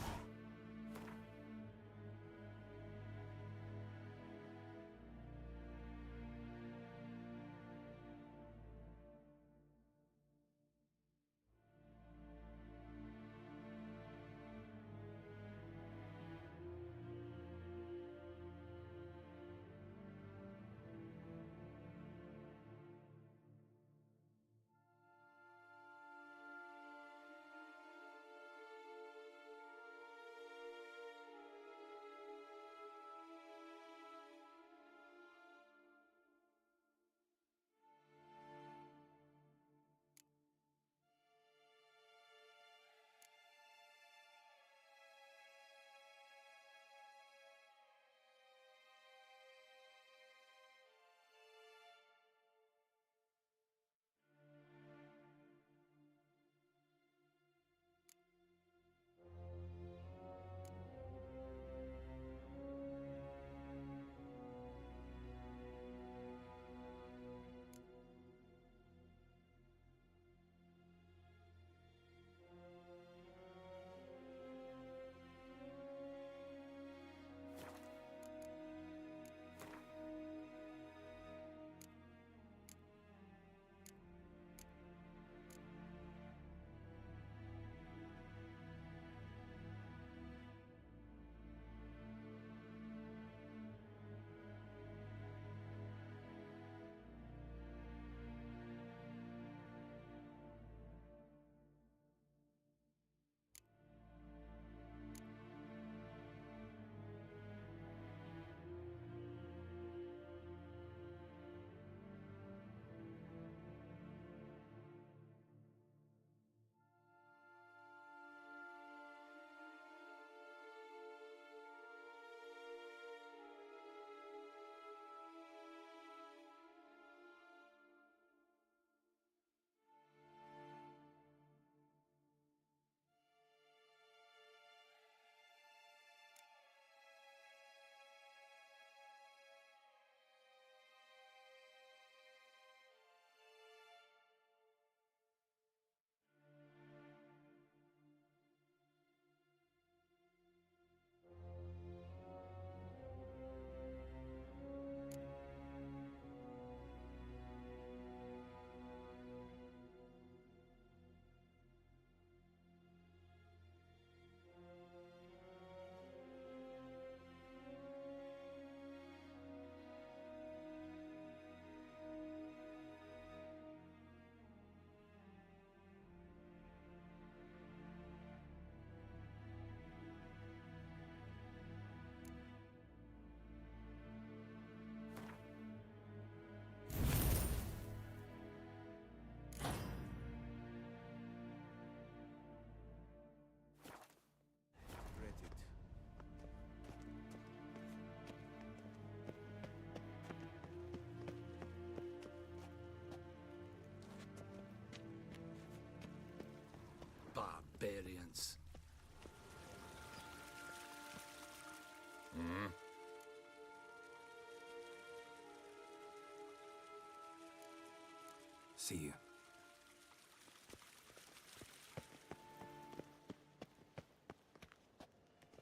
See you.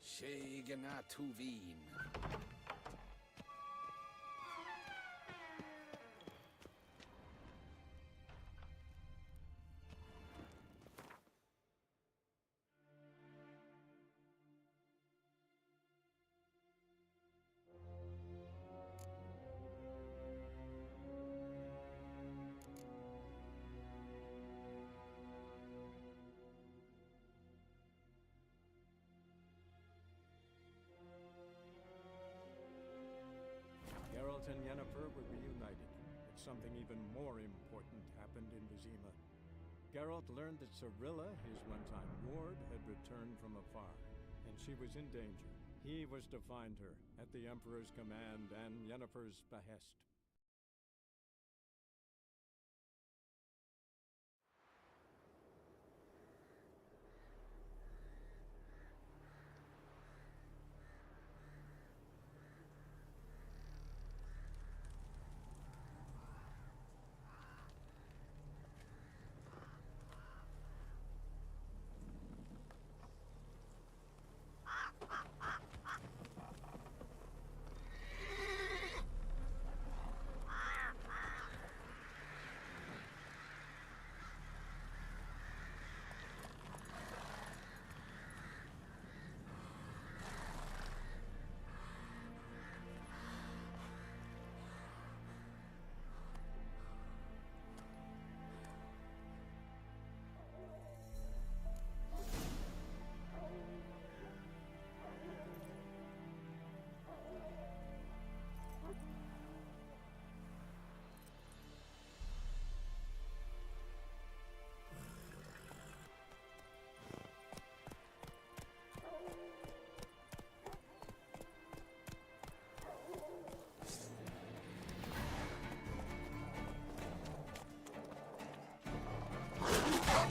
Shegana Tuvin. Geralt and Yennefer were reunited, but something even more important happened in Vizima. Geralt learned that Cirilla, his one-time ward, had returned from afar, and she was in danger. He was to find her, at the Emperor's command and Yennefer's behest.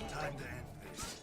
Time to end this.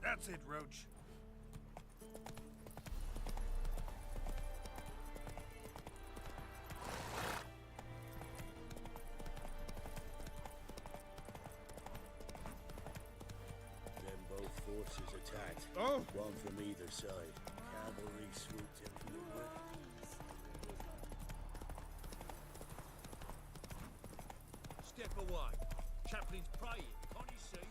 That's it, Roach. Then both forces attacked. Oh! One from either side. Cavalry swooped in from the wood. Step away. Chaplain's praying, can't you see?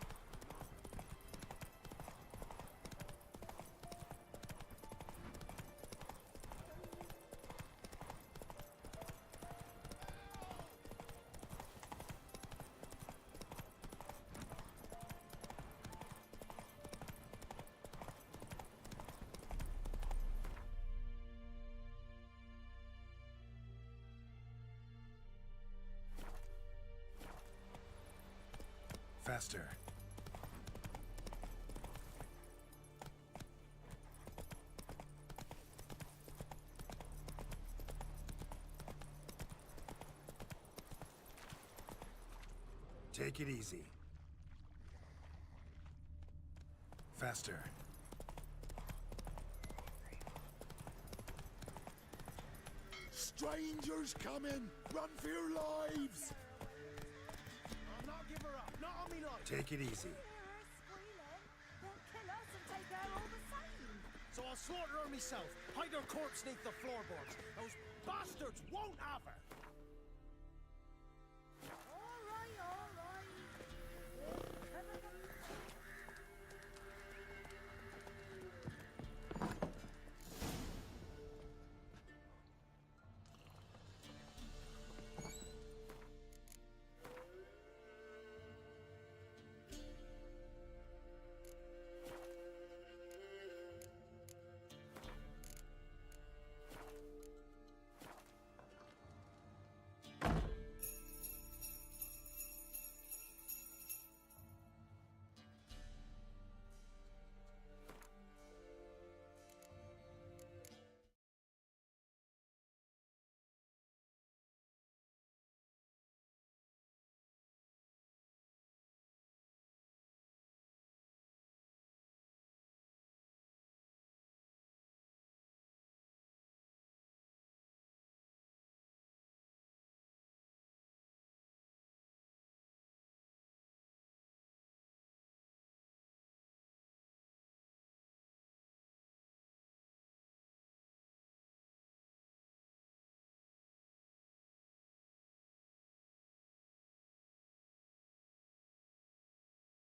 Faster. Take it easy. Faster. Strangers coming! Run for your lives! I'll not give her up. Not on me life. Take it easy. They'll kill us and take her all the same. So I'll slaughter her myself. Hide her corpse neath the floorboards. Those bastards won't have her.